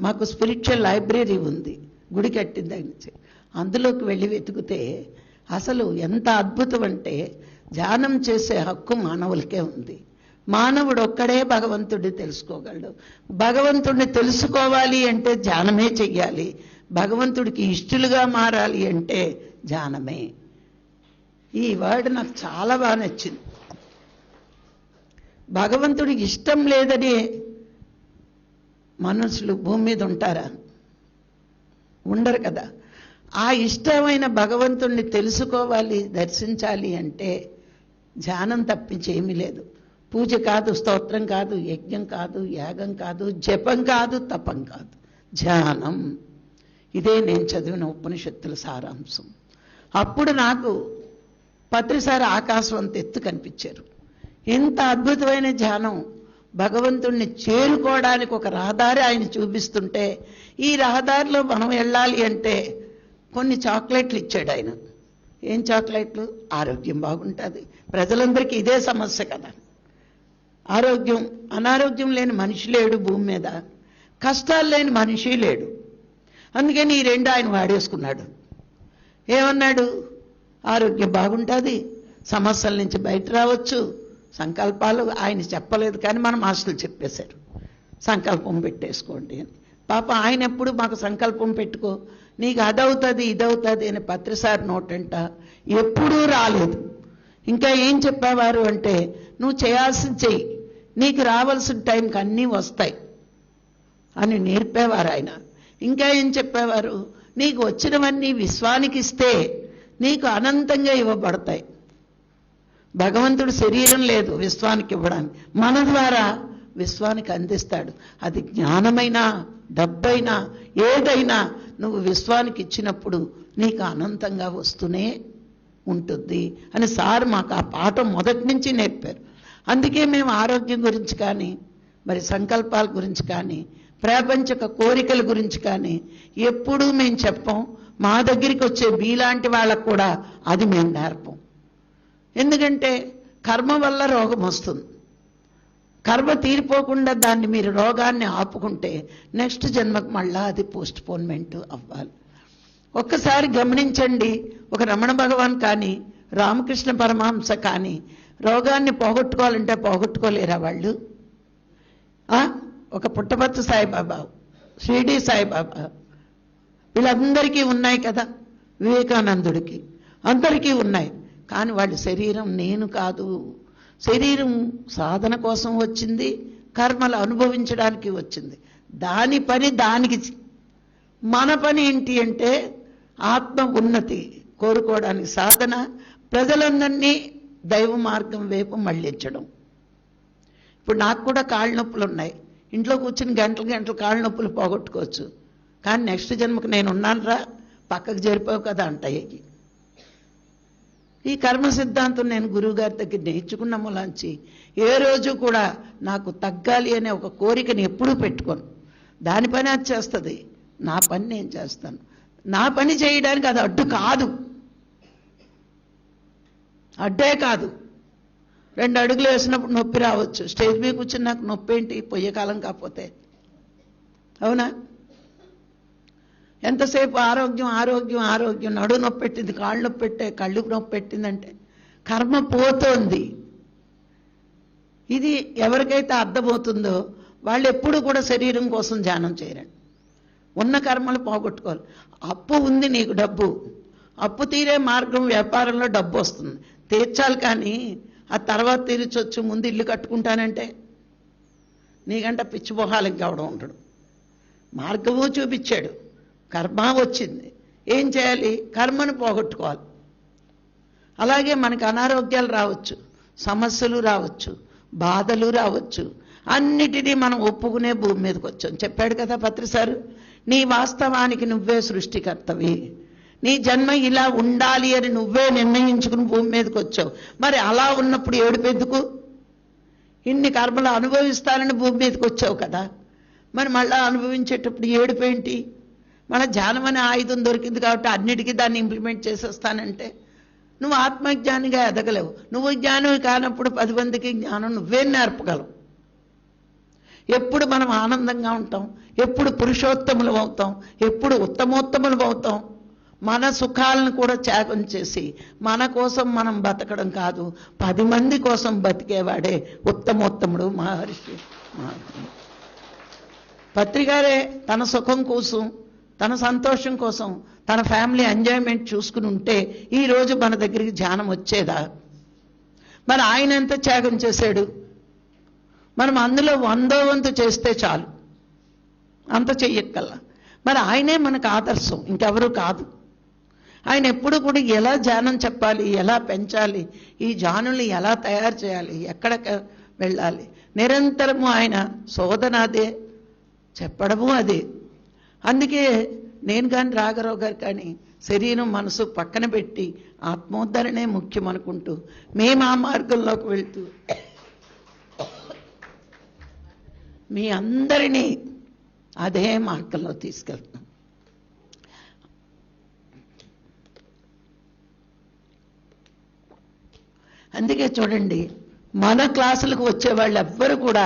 మాకు స్పిరిచువల్ లైబ్రరీ ఉంది, గుడి కట్టిన దగ్గర నుంచి. అందులోకి వెళ్ళి వెతికితే అసలు ఎంత అద్భుతం అంటే ధ్యానం చేసే హక్కు మానవులకే ఉంది. మానవుడు ఒక్కడే భగవంతుడిని తెలుసుకోగలడు. భగవంతుడిని తెలుసుకోవాలి అంటే ధ్యానమే చెయ్యాలి. భగవంతుడికి ఇష్టలుగా మారాలి అంటే ధ్యానమే. ఈ వర్డ్ నాకు చాలా బాగా నచ్చింది. భగవంతుడికి ఇష్టం లేదని మనుషులు భూమి మీద ఉంటారా? ఉండరు కదా. ఆ ఇష్టమైన భగవంతుణ్ణి తెలుసుకోవాలి, దర్శించాలి అంటే ధ్యానం తప్పించి ఏమీ లేదు. పూజ కాదు, స్తోత్రం కాదు, యజ్ఞం కాదు, యాగం కాదు, జపం కాదు, తపం కాదు, ధ్యానం. ఇదే నేను చదివిన ఉపనిషత్తుల సారాంశం. అప్పుడు నాకు పత్రిసారి ఆకాశం అంత ఎత్తు కనిపించారు. ఎంత అద్భుతమైన ధ్యానం! భగవంతుణ్ణి చేరుకోవడానికి ఒక రహదారి ఆయన చూపిస్తుంటే, ఈ రహదారిలో మనం వెళ్ళాలి అంటే కొన్ని చాక్లెట్లు ఇచ్చాడు ఆయన. ఏం చాక్లెట్లు? ఆరోగ్యం బాగుంటుంది. ప్రజలందరికీ ఇదే సమస్య కదా. ఆరోగ్యం, అనారోగ్యం లేని మనిషి లేడు భూమి మీద, కష్టాలు లేని మనిషి లేడు. అందుకని ఈ రెండు ఆయన వాడేసుకున్నాడు. ఏమన్నాడు? ఆరోగ్యం బాగుంటుంది, సమస్యల నుంచి బయట రావచ్చు, సంకల్పాలు ఆయన చెప్పలేదు కానీ మన మాస్టర్లు చెప్పేశారు, సంకల్పం పెట్టేసుకోండి అని. పాప ఆయన ఎప్పుడు మాకు సంకల్పం పెట్టుకో, నీకు అదవుతుంది ఇదవుతుంది అని పత్రిసారి నోటంట ఎప్పుడూ రాలేదు. ఇంకా ఏం చెప్పేవారు అంటే, నువ్వు చేయాల్సింది చెయ్యి, నీకు రావాల్సిన టైంకి అన్నీ వస్తాయి అని నేర్పేవారు ఆయన. ఇంకా ఏం చెప్పేవారు? నీకు వచ్చినవన్నీ విశ్వానికి ఇస్తే నీకు అనంతంగా ఇవ్వబడతాయి. భగవంతుడు శరీరం లేదు విశ్వానికి ఇవ్వడానికి, మన ద్వారా విశ్వానికి అందిస్తాడు. అది జ్ఞానమైనా డబ్బైనా ఏదైనా నువ్వు విశ్వానికి ఇచ్చినప్పుడు నీకు అనంతంగా వస్తూనే ఉంటుంది అని సార్ మాకు ఆ పాఠం మొదటి నుంచి నేర్పారు. అందుకే మేము ఆరోగ్యం గురించి కానీ, మరి సంకల్పాల గురించి కానీ, ప్రాపంచిక కోరికల గురించి కానీ ఎప్పుడూ మేము చెప్పం. మా దగ్గరికి వచ్చే మీలాంటి వాళ్ళకు కూడా అది మేము నేర్పం. ఎందుకంటే కర్మ వల్ల రోగం వస్తుంది. కర్మ తీరిపోకుండా దాన్ని మీరు రోగాన్ని ఆపుకుంటే నెక్స్ట్ జన్మకు మళ్ళా అది పోస్ట్ పోన్మెంట్ అవ్వాలి. ఒక్కసారి గమనించండి, ఒక రమణ భగవాన్ కానీ రామకృష్ణ పరమహంస కానీ రోగాన్ని పోగొట్టుకోవాలంటే పోగొట్టుకోలేరా వాళ్ళు? ఒక పుట్టపర్తి సాయిబాబా, షిరిడి సాయిబాబా, వీళ్ళందరికీ ఉన్నాయి కదా, వివేకానందుడికి అందరికీ ఉన్నాయి. కానీ వాళ్ళ శరీరం నేను కాదు, శరీరం సాధన కోసం వచ్చింది, కర్మలు అనుభవించడానికి వచ్చింది. దాని పని దానికి. మన పని ఏంటి అంటే ఆత్మ ఉన్నతి కోరుకోవడానికి సాధన, ప్రజలందరినీ దైవ మార్గం వైపు మళ్ళించడం. ఇప్పుడు నాకు కూడా కాళ్ళ నొప్పులు ఉన్నాయి, ఇంట్లో కూర్చుని గంటలు గంటలు కాళ్ళ నొప్పులు పోగొట్టుకోవచ్చు. కానీ నెక్స్ట్ జన్మకు నేను ఉన్నాను రా, పక్కకు జరిపావు కదా అంటాయి. ఈ కర్మ సిద్ధాంతం నేను గురువుగారి దగ్గర నేర్చుకున్న మూలాంచి ఏ రోజు కూడా నాకు తగ్గాలి అనే ఒక కోరికని ఎప్పుడూ పెట్టుకోను. దాని పని అది చేస్తుంది, నా పని నేను చేస్తాను. నా పని చేయడానికి అది అడ్డు కాదు, అడ్డే కాదు. 2 అడుగులు వేసినప్పుడు నొప్పి రావచ్చు, స్టేజ్ మీద కూర్చుని నాకు నొప్పి ఏంటి పొయ్యే కాలం కాకపోతే, అవునా? ఎంతసేపు ఆరోగ్యం ఆరోగ్యం ఆరోగ్యం, నడు నొప్పి పెట్టింది, కాళ్ళు నొప్పి పెట్టే, కళ్ళుకు నొప్పి పెట్టిందంటే కర్మ పోతోంది. ఇది ఎవరికైతే అర్థమవుతుందో వాళ్ళు ఎప్పుడు కూడా శరీరం కోసం ధ్యానం చేయరండి. ఉన్న కర్మలు పోగొట్టుకోవాలి. అప్పు ఉంది నీకు, డబ్బు అప్పు తీరే మార్గం వ్యాపారంలో డబ్బు వస్తుంది, తీర్చాలి. కానీ ఆ తర్వాత తీర్చొచ్చు, ముందు ఇల్లు కట్టుకుంటానంటే నీకంట పిచ్చిపోహాలకి కావడం ఉంటాడు. మార్గము చూపించాడు, కర్మ వచ్చింది, ఏం చేయాలి? కర్మను పోగొట్టుకోవాలి. అలాగే మనకు అనారోగ్యాలు రావచ్చు, సమస్యలు రావచ్చు, బాధలు రావచ్చు, అన్నిటినీ మనం ఒప్పుకునే భూమి మీదకి వచ్చాం. చెప్పాడు కదా పత్రిసారు, నీ వాస్తవానికి నువ్వే సృష్టికర్తవి, నీ జన్మ ఇలా ఉండాలి అని నువ్వే నిర్ణయించుకుని భూమి మీదకి వచ్చావు. మరి అలా ఉన్నప్పుడు ఏడుపెందుకు? ఇన్ని కర్మలు అనుభవిస్తానని భూమి మీదకి వచ్చావు కదా, మరి మళ్ళా అనుభవించేటప్పుడు ఏడుపేంటి? మన ధ్యానం అనే ఆయుధం దొరికింది కాబట్టి అన్నిటికీ దాన్ని ఇంప్లిమెంట్ చేసేస్తానంటే నువ్వు ఆత్మజ్ఞానిగా ఎదగలేవు. నువ్వు జ్ఞానం కానప్పుడు 10 మందికి జ్ఞానం నువ్వే నేర్పగలవు. ఎప్పుడు మనం ఆనందంగా ఉంటాం, ఎప్పుడు పురుషోత్తములు అవుతాం, ఎప్పుడు ఉత్తమోత్తములు అవుతాం. మన సుఖాలను కూడా త్యాగం చేసి మన కోసం మనం బతకడం కాదు, 10 మంది కోసం బతికేవాడే ఉత్తమోత్తముడు మహర్షి. పత్రికారే తన సుఖం కోసం, తన సంతోషం కోసం, తన ఫ్యామిలీ ఎంజాయ్మెంట్ చూసుకుని ఉంటే ఈరోజు మన దగ్గరికి ధ్యానం వచ్చేదా? మరి ఆయన ఎంత త్యాగం చేశాడు? మనం అందులో 100వ వంతు చేస్తే చాలు, అంత చెయ్యక్కల్లా. మరి ఆయనే మనకు ఆదర్శం, ఇంకెవరూ కాదు. ఆయన ఎప్పుడు కూడా ఎలా ధ్యానం చెప్పాలి, ఎలా పెంచాలి, ఈ ధ్యానుల్ని ఎలా తయారు చేయాలి, ఎక్కడ వెళ్ళాలి, నిరంతరము ఆయన శోధన అదే, చెప్పడము అదే. అందుకే నేను కానీ రాఘరావు గారు కానీ శరీరం మనసు పక్కన పెట్టి ఆత్మోద్ధరణే ముఖ్యం అనుకుంటూ మేము ఆ మార్గంలోకి వెళ్తూ మీ అందరినీ అదే మార్గంలో తీసుకెళ్తున్నాం. అందుకే చూడండి, మన క్లాసులకు వచ్చేవాళ్ళు ఎవ్వరు కూడా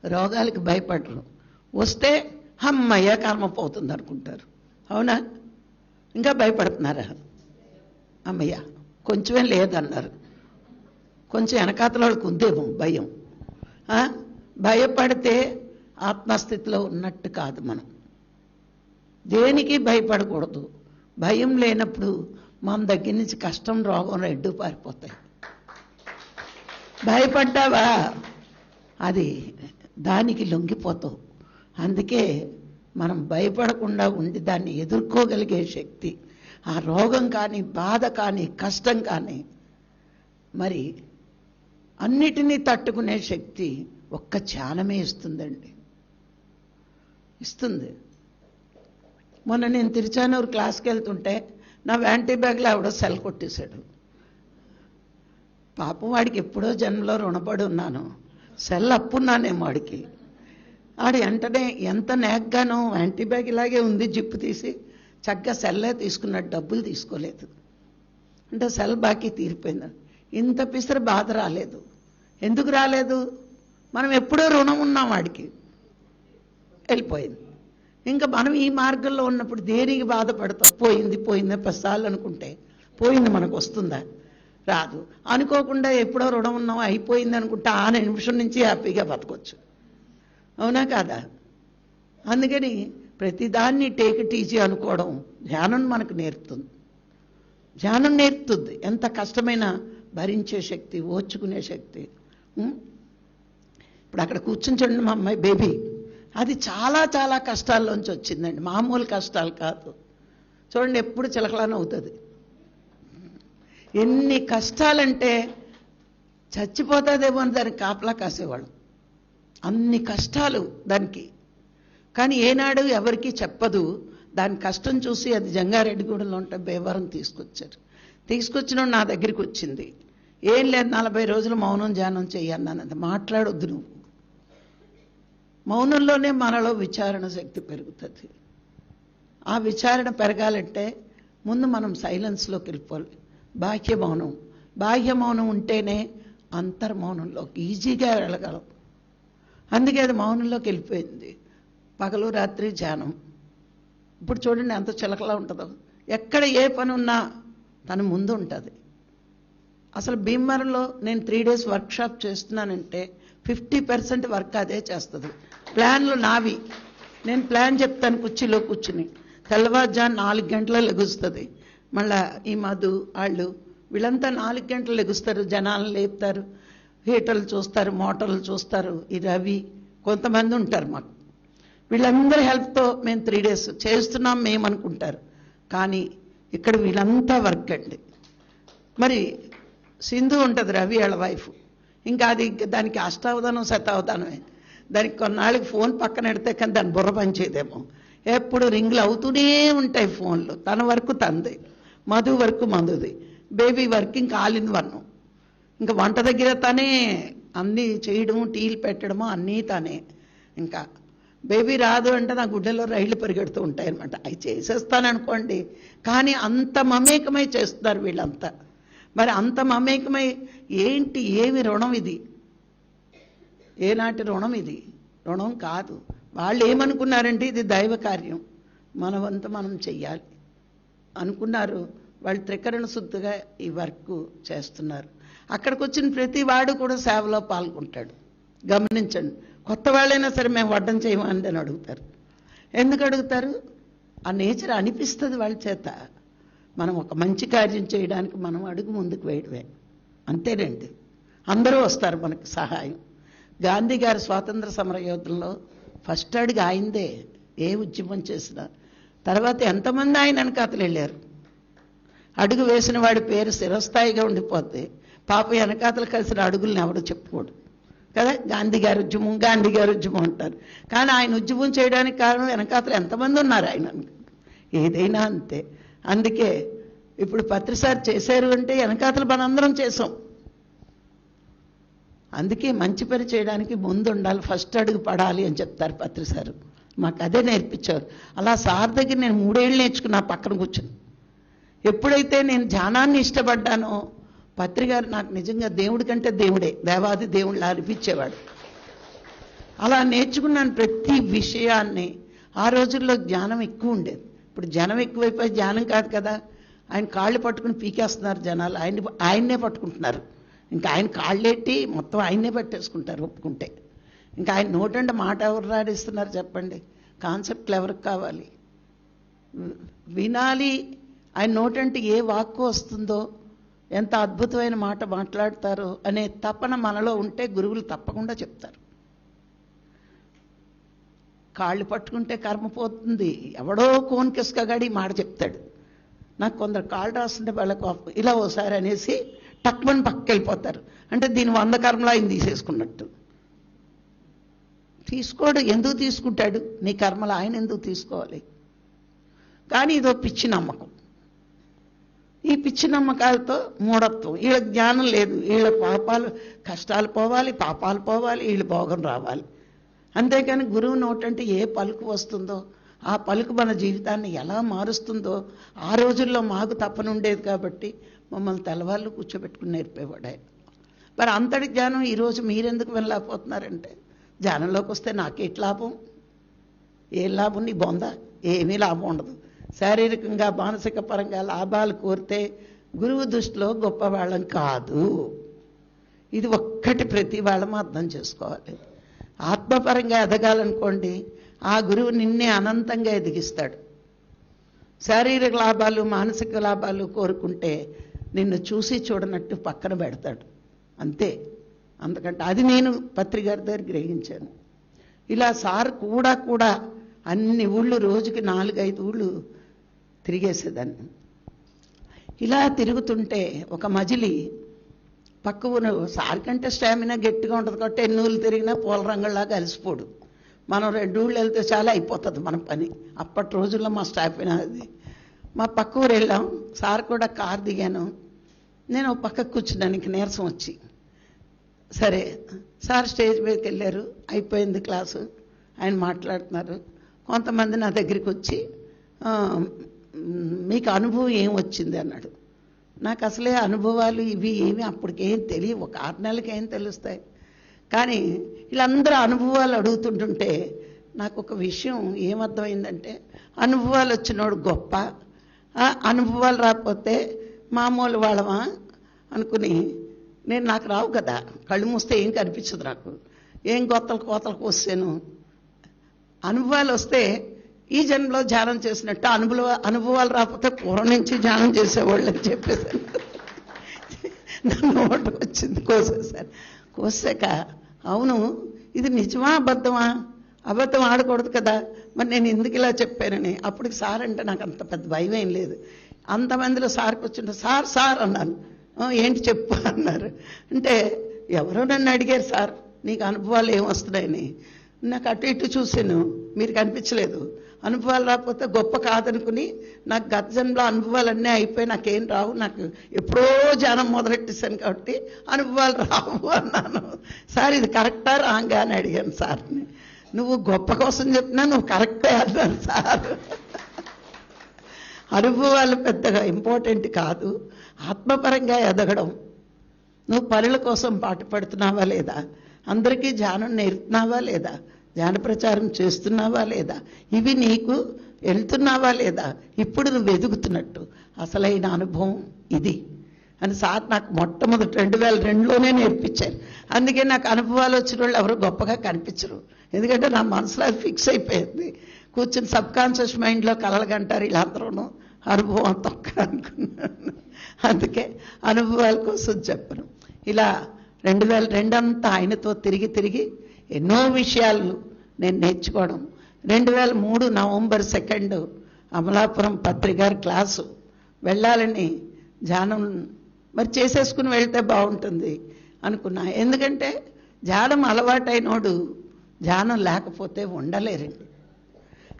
రోగాలకు భయపడరు. వస్తే అమ్మయ్య కర్మ పోతుంది అనుకుంటారు. అవునా? ఇంకా భయపడుతున్నారా? అమ్మయ్య కొంచెమే లేదన్నారు. కొంచెం వెనకాతల వాళ్ళకి ఉందేమో భయం. భయపడితే ఆత్మస్థితిలో ఉన్నట్టు కాదు. మనం దేనికి భయపడకూడదు. భయం లేనప్పుడు మన దగ్గర నుంచి కష్టం, రోగం రెండు పారిపోతాయి. భయపడ్డావా అది దానికి లొంగిపోతావు. అందుకే మనం భయపడకుండా ఉండి దాన్ని ఎదుర్కోగలిగే శక్తి, ఆ రోగం కానీ, బాధ కానీ, కష్టం కానీ, మరి అన్నిటినీ తట్టుకునే శక్తి ఒక్క ధ్యానమే ఇస్తుందండి. ఇస్తుంది. మొన్న నేను తిరుచానూరు క్లాస్కి వెళ్తుంటే నా వ్యాంటీ బ్యాగ్లో ఆవిడ సెల్ కొట్టేశాడు. పాపం వాడికి ఎప్పుడో జన్మలో రుణపడి ఉన్నాను. సెల్ అప్పున్నానేమో వాడికి. ఆడు వెంటనే ఎంత నేగ్గానో వ్యాంటీ బ్యాగ్ ఇలాగే ఉంది, జిప్పు తీసి చక్కగా సెల్లే తీసుకున్నాడు, డబ్బులు తీసుకోలేదు. అంటే సెల్ బాకీ తీరిపోయింది. ఇంత పిసర బాధ రాలేదు. ఎందుకు రాలేదు? మనం ఎప్పుడో రుణం ఉన్నాం వాడికి, వెళ్ళిపోయింది. ఇంకా మనం ఈ మార్గంలో ఉన్నప్పుడు దేనికి బాధపడతాం? పోయింది 10 సార్లు అనుకుంటే పోయింది, మనకు వస్తుందా? రాదు. అనుకోకుండా ఎప్పుడో రుణం ఉన్నాం, అయిపోయింది అనుకుంటే ఆ నిమిషం నుంచి హ్యాపీగా బతకొచ్చు. అవునా కాదా? అందుకని ప్రతిదాన్ని టేక్ ఇట్ ఈజీ అనుకోవడం ధ్యానం మనకు నేర్పుతుంది. ధ్యానం నేర్పుతుంది ఎంత కష్టమైనా భరించే శక్తి, ఓర్చుకునే శక్తి. ఇప్పుడు అక్కడ కూర్చుని చూడండి, మా అమ్మాయి బేబీ, అది చాలా చాలా కష్టాల్లోంచి వచ్చిందండి. మామూలు కష్టాలు కాదు. చూడండి, ఎప్పుడు చిలకలానే అవుతుంది. ఎన్ని కష్టాలంటే చచ్చిపోతుందేమో అని దానికి కాపలా కాసేవాళ్ళు. అన్ని కష్టాలు దానికి. కానీ ఏనాడు ఎవరికి చెప్పదు. దాని కష్టం చూసి అది జంగారెడ్డిగూడలో ఉంటే భీమవరం తీసుకొచ్చిన నా దగ్గరికి వచ్చింది. ఏం లేదు, 40 రోజులు మౌనం ధ్యానం చెయ్యన్నానంత. మాట్లాడొద్దు నువ్వు. మౌనంలోనే మనలో విచారణ శక్తి పెరుగుతుంది. ఆ విచారణ పెరగాలంటే ముందు మనం సైలెన్స్లోకి వెళ్ళిపోవాలి. బాహ్య మౌనం ఉంటేనే అంతర్మౌనంలోకి ఈజీగా వెళ్ళగలం. అందుకే అది మౌనంలోకి వెళ్ళిపోయింది. పగలు రాత్రి ధ్యానం. ఇప్పుడు చూడండి ఎంత చిలకలా ఉంటుందో. ఎక్కడ ఏ పని ఉన్నా తన ముందు ఉంటుంది. అసలు భీమవరంలో నేను 3 days వర్క్షాప్ చేస్తున్నానంటే 50% వర్క్ అదే చేస్తుంది. ప్లాన్లు నావి. నేను ప్లాన్ చెప్తాను కుర్చీలో కూర్చుని. తెల్లవారుజాము 4 గంటలకు లెగుస్తుంది. మళ్ళా ఈ మధు వాళ్ళు వీళ్ళంతా 4 గంటలు లెగుస్తారు, జనాలను లేపుతారు, హీటర్లు చూస్తారు, మోటార్లు చూస్తారు. ఈ రవి కొంతమంది ఉంటారు మాకు. వీళ్ళందరి హెల్ప్తో మేము 3 days చేస్తున్నాం మేము అనుకుంటారు. కానీ ఇక్కడ వీళ్ళంతా వర్క్ అండి. మరి సింధు ఉంటుంది రవి వాళ్ళ వైఫ్. ఇంకా అది దానికి అష్టావధానం శతావధానమే. దానికి కొన్నాళ్ళకి ఫోన్ పక్కన పెడితే కానీ దాని బుర్ర పనిచేయదేమో. ఎప్పుడు రింగులు అవుతూనే ఉంటాయి ఫోన్లు. తన వరకు తంది, మధు వరకు మధుది, బేబీ వర్క్ ఇంకా ఆల్ ఇన్ వన్. ఇంకా వంట దగ్గర తనే అన్నీ చేయడము, టీలు పెట్టడము అన్నీ తనే. ఇంకా బేబీ రాదు అంటే నా గుడ్డలో రైళ్లు పరిగెడుతూ ఉంటాయన్నమాట. అవి చేసేస్తాననుకోండి, కానీ అంత మమేకమై చేస్తున్నారు వీళ్ళంతా. మరి అంత మమేకమై ఏంటి, ఏమి రుణం ఇది? ఏనాటి రుణం ఇది? రుణం కాదు. వాళ్ళు ఏమనుకున్నారంటే ఇది దైవ కార్యం, మన వంతు మనం చెయ్యాలి అనుకున్నారు. వాళ్ళు త్రికరణ శుద్ధిగా ఈ వర్క్ చేస్తున్నారు. అక్కడికి వచ్చిన ప్రతి వాడు కూడా సేవలో పాల్గొంటాడు. గమనించండి. కొత్త వాళ్ళైనా సరే మేము వడ్డం చేయమని అని అడుగుతారు. ఎందుకు అడుగుతారు? ఆ నేచర్ అనిపిస్తుంది వాళ్ళ చేత. మనం ఒక మంచి కార్యం చేయడానికి మనం అడుగు ముందుకు వేయడమే. అంతేనండి. అందరూ వస్తారు మనకు సహాయం. గాంధీ గారి స్వాతంత్ర సమర యోధంలో ఫస్ట్ అడుగు ఆయిందే, ఏ ఉద్యమం చేసినా. తర్వాత ఎంతమంది ఆయన వెనకాతలు వెళ్ళారు. అడుగు వేసిన వాడి పేరు స్థిరస్థాయిగా ఉండిపోద్ది. పాప వెనకాతలు కలిసిన అడుగులను ఎవరు చెప్పుకోడు కదా. గాంధీ గారి ఉద్యమం అంటారు. కానీ ఆయన ఉద్యమం చేయడానికి కారణం వెనకాతలు ఎంతమంది ఉన్నారు ఆయన. ఏదైనా అంతే. అందుకే ఇప్పుడు పత్రిసారి చేశారు అంటే వెనకాతలు మనందరం చేసాం. అందుకే మంచి పని చేయడానికి ముందు ఉండాలి, ఫస్ట్ అడుగు పడాలి అని చెప్తారు పత్రిసారు. మాకు అదే నేర్పించారు. అలా సార్ దగ్గర నేను 3 ఏళ్ళు నేర్చుకున్నా పక్కన కూర్చుని. ఎప్పుడైతే నేను ధ్యానాన్ని ఇష్టపడ్డానో పత్రి గారు నాకు నిజంగా దేవుడి కంటే దేవుడే, దేవాది దేవుళ్ళ అనిపించేవాడు. అలా నేర్చుకున్నాను ప్రతి విషయాన్ని. ఆ రోజుల్లో జ్ఞానం ఎక్కువ ఉండేది. ఇప్పుడు జనం ఎక్కువైపోయి జ్ఞానం కాదు కదా. ఆయన కాళ్ళు పట్టుకుని పీకేస్తున్నారు జనాలు, ఆయన్నే పట్టుకుంటున్నారు. ఇంకా ఆయన కాళ్ళెట్టి మొత్తం ఆయన్నే పట్టేసుకుంటారు ఒప్పుకుంటే. ఇంకా ఆయన నోటంటే మాట ఎవరు రాడిస్తున్నారు చెప్పండి? కాన్సెప్ట్లు ఎవరికి కావాలి? వినాలి. ఆయన నోటంటే ఏ వాక్కు వస్తుందో, ఎంత అద్భుతమైన మాట మాట్లాడతారో అనే తపన మనలో ఉంటే గురువులు తప్పకుండా చెప్తారు. కాళ్ళు పట్టుకుంటే కర్మ పోతుంది. ఎవడో కోన్కిస్కగాడి మాట చెప్తాడు. నాకు కొందరు కాళ్ళు రాస్తుంటే వాళ్ళకు ఇలా ఓసారి అనేసి టక్మని పక్కకి వెళ్ళిపోతారు. అంటే దీని 100 కర్మలు ఆయన తీసేసుకున్నట్టు. తీసుకోడు. ఎందుకు తీసుకుంటాడు? నీ కర్మలు ఆయన ఎందుకు తీసుకోవాలి? కానీ ఇదో పిచ్చి నమ్మకం. ఈ పిచ్చి నమ్మకాలతో మూఢత్వం. వీళ్ళ జ్ఞానం లేదు. వీళ్ళ పాపాలు కష్టాలు పోవాలి, పాపాలు పోవాలి, వీళ్ళు భోగం రావాలి. అంతేకాని గురువు నోటంటే ఏ పలుకు వస్తుందో, ఆ పలుకు మన జీవితాన్ని ఎలా మారుస్తుందో ఆ రోజుల్లో మాకు తప్పనుండేది. కాబట్టి మమ్మల్ని తెల్లవాళ్ళు కూర్చోబెట్టుకుని నేర్పేవాడు ఆయన. మరి అంతటి జ్ఞానం ఈరోజు మీరెందుకు వెళ్ళలేకపోతున్నారంటే, జ్ఞానంలోకి వస్తే నాకేటి లాభం? ఏ లాభం? నీ బొంద ఏమీ లాభం ఉండదు. శారీరకంగా మానసిక పరంగా లాభాలు కోరితే గురువు దృష్టిలో గొప్పవాళ్ళం కాదు. ఇది ఒక్కటి ప్రతి వాళ్ళము అర్థం చేసుకోవాలి. ఆత్మపరంగా ఎదగాలనుకోండి, ఆ గురువు నిన్నే అనంతంగా ఎదిగిస్తాడు. శారీరక లాభాలు మానసిక లాభాలు కోరుకుంటే నిన్ను చూసి చూడనట్టు పక్కన పెడతాడు అంతే. అందుకంటే అది నేను పత్రి గారి దగ్గర గ్రహించాను. ఇలా సార్ కూడా అన్ని ఊళ్ళు రోజుకి 4-5 ఊళ్ళు తిరిగేసేదాన్ని. ఇలా తిరుగుతుంటే ఒక మజిలీ పక్క ఊరు. సార్ కంటే స్టామినా గట్టిగా ఉంటుంది కాబట్టి ఎన్ని ఊళ్ళు తిరిగినా పూల రంగుల్లాగా అలసిపోడు. మనం 2 ఊళ్ళు వెళ్తే చాలా అయిపోతుంది మన పని. అప్పటి రోజుల్లో మా స్టామినా అది. మా పక్క ఊరు వెళ్ళాం. సార్ కూడా కారు దిగాను. నేను ఒక పక్కకు కూర్చున్నానికి నీరసం వచ్చి. సరే సార్ స్టేజ్ మీదకి వెళ్ళారు. అయిపోయింది క్లాసు. ఆయన మాట్లాడుతున్నారు. కొంతమంది నా దగ్గరికి వచ్చి మీకు అనుభవం ఏం వచ్చింది అన్నాడు. నాకు అసలే అనుభవాలు ఇవి ఏమి అప్పటికేం తెలియవు. ఒక 6 నెలలకి ఏం తెలుస్తాయి. కానీ వీళ్ళందరూ అనుభవాలు అడుగుతుంటుంటే నాకు ఒక విషయం ఏమర్థమైందంటే, అనుభవాలు వచ్చినోడు గొప్ప, అనుభవాలు రాకపోతే మామూలు వాళ్ళమా అనుకుని నాకు రావు కదా. కళ్ళు మూస్తే ఏం కనిపించదు నాకు. ఏం కోతలకు వస్తాను. అనుభవాలు వస్తే ఈ జన్మలో ధ్యానం చేసినట్టు, అనుభవాలు రాకపోతే పూర్వం నుంచి ధ్యానం చేసేవాళ్ళు అని చెప్పేసాను. నన్ను ఓటు వచ్చింది. కోసేసాను. కోసాక అవును ఇది నిజమా అబద్ధమా? అబద్ధం ఆడకూడదు కదా. మరి నేను ఎందుకు ఇలా చెప్పానని. అప్పటికి సార్ అంటే నాకు అంత పెద్ద భయం ఏం లేదు. అంతమందిలో సార్కి వచ్చింటే సార్ అన్నాను. ఏంటి చెప్పు అన్నారు. అంటే ఎవరో నన్ను అడిగారు, సార్ నీకు అనుభవాలు ఏమొస్తున్నాయని. నాకు అటు ఇటు చూసాను, మీరు కనిపించలేదు. అనుభవాలు రాకపోతే గొప్ప కాదనుకుని నాకు గత జన్మలో అనుభవాలన్నీ అయిపోయి నాకేం రావు, నాకు ఎప్పుడో ధ్యానం మొదలెట్టేశాను కాబట్టి అనుభవాలు రావు అన్నాను. సార్ ఇది కరెక్టా రాంగా అని అడిగాను సార్ని. నువ్వు గొప్ప కోసం చెప్పినా నువ్వు కరెక్టే అన్నాను సార్. అనుభవాలు పెద్దగా ఇంపార్టెంట్ కాదు. ఆత్మపరంగా ఎదగడం. నువ్వు పనుల కోసం పాటుపడుతున్నావా లేదా? అందరికీ ధ్యానం నేర్పుతున్నావా లేదా? ధ్యాన ప్రచారం చేస్తున్నావా లేదా? ఇవి నీకు వెళ్తున్నావా లేదా? ఇప్పుడు నువ్వు ఎదుగుతున్నట్టు అసలైన అనుభవం ఇది అని సార్ నాకు మొట్టమొదటి 2002లోనే నేర్పించారు. అందుకే నాకు అనుభవాలు వచ్చిన వాళ్ళు ఎవరు గొప్పగా కనిపించరు. ఎందుకంటే నా మనసులో అది ఫిక్స్ అయిపోయింది. కూర్చుని సబ్కాన్షియస్ మైండ్లో కలలుగంటారు వీళ్ళందరూను. అనుభవం తొక్క అనుకున్నాను. అందుకే అనుభవాల కోసం చెప్పను. ఇలా 2002 అంతా ఆయనతో తిరిగి ఎన్నో విషయాలు నేను నేర్చుకోవడం. 2003 నవంబర్ 2 అమలాపురం పత్రి గారి క్లాసు వెళ్ళాలని ధ్యానం మరి చేసేసుకుని వెళ్తే బాగుంటుంది అనుకున్నా. ఎందుకంటే ధ్యానం అలవాటైనోడు ధ్యానం లేకపోతే ఉండలేరండి.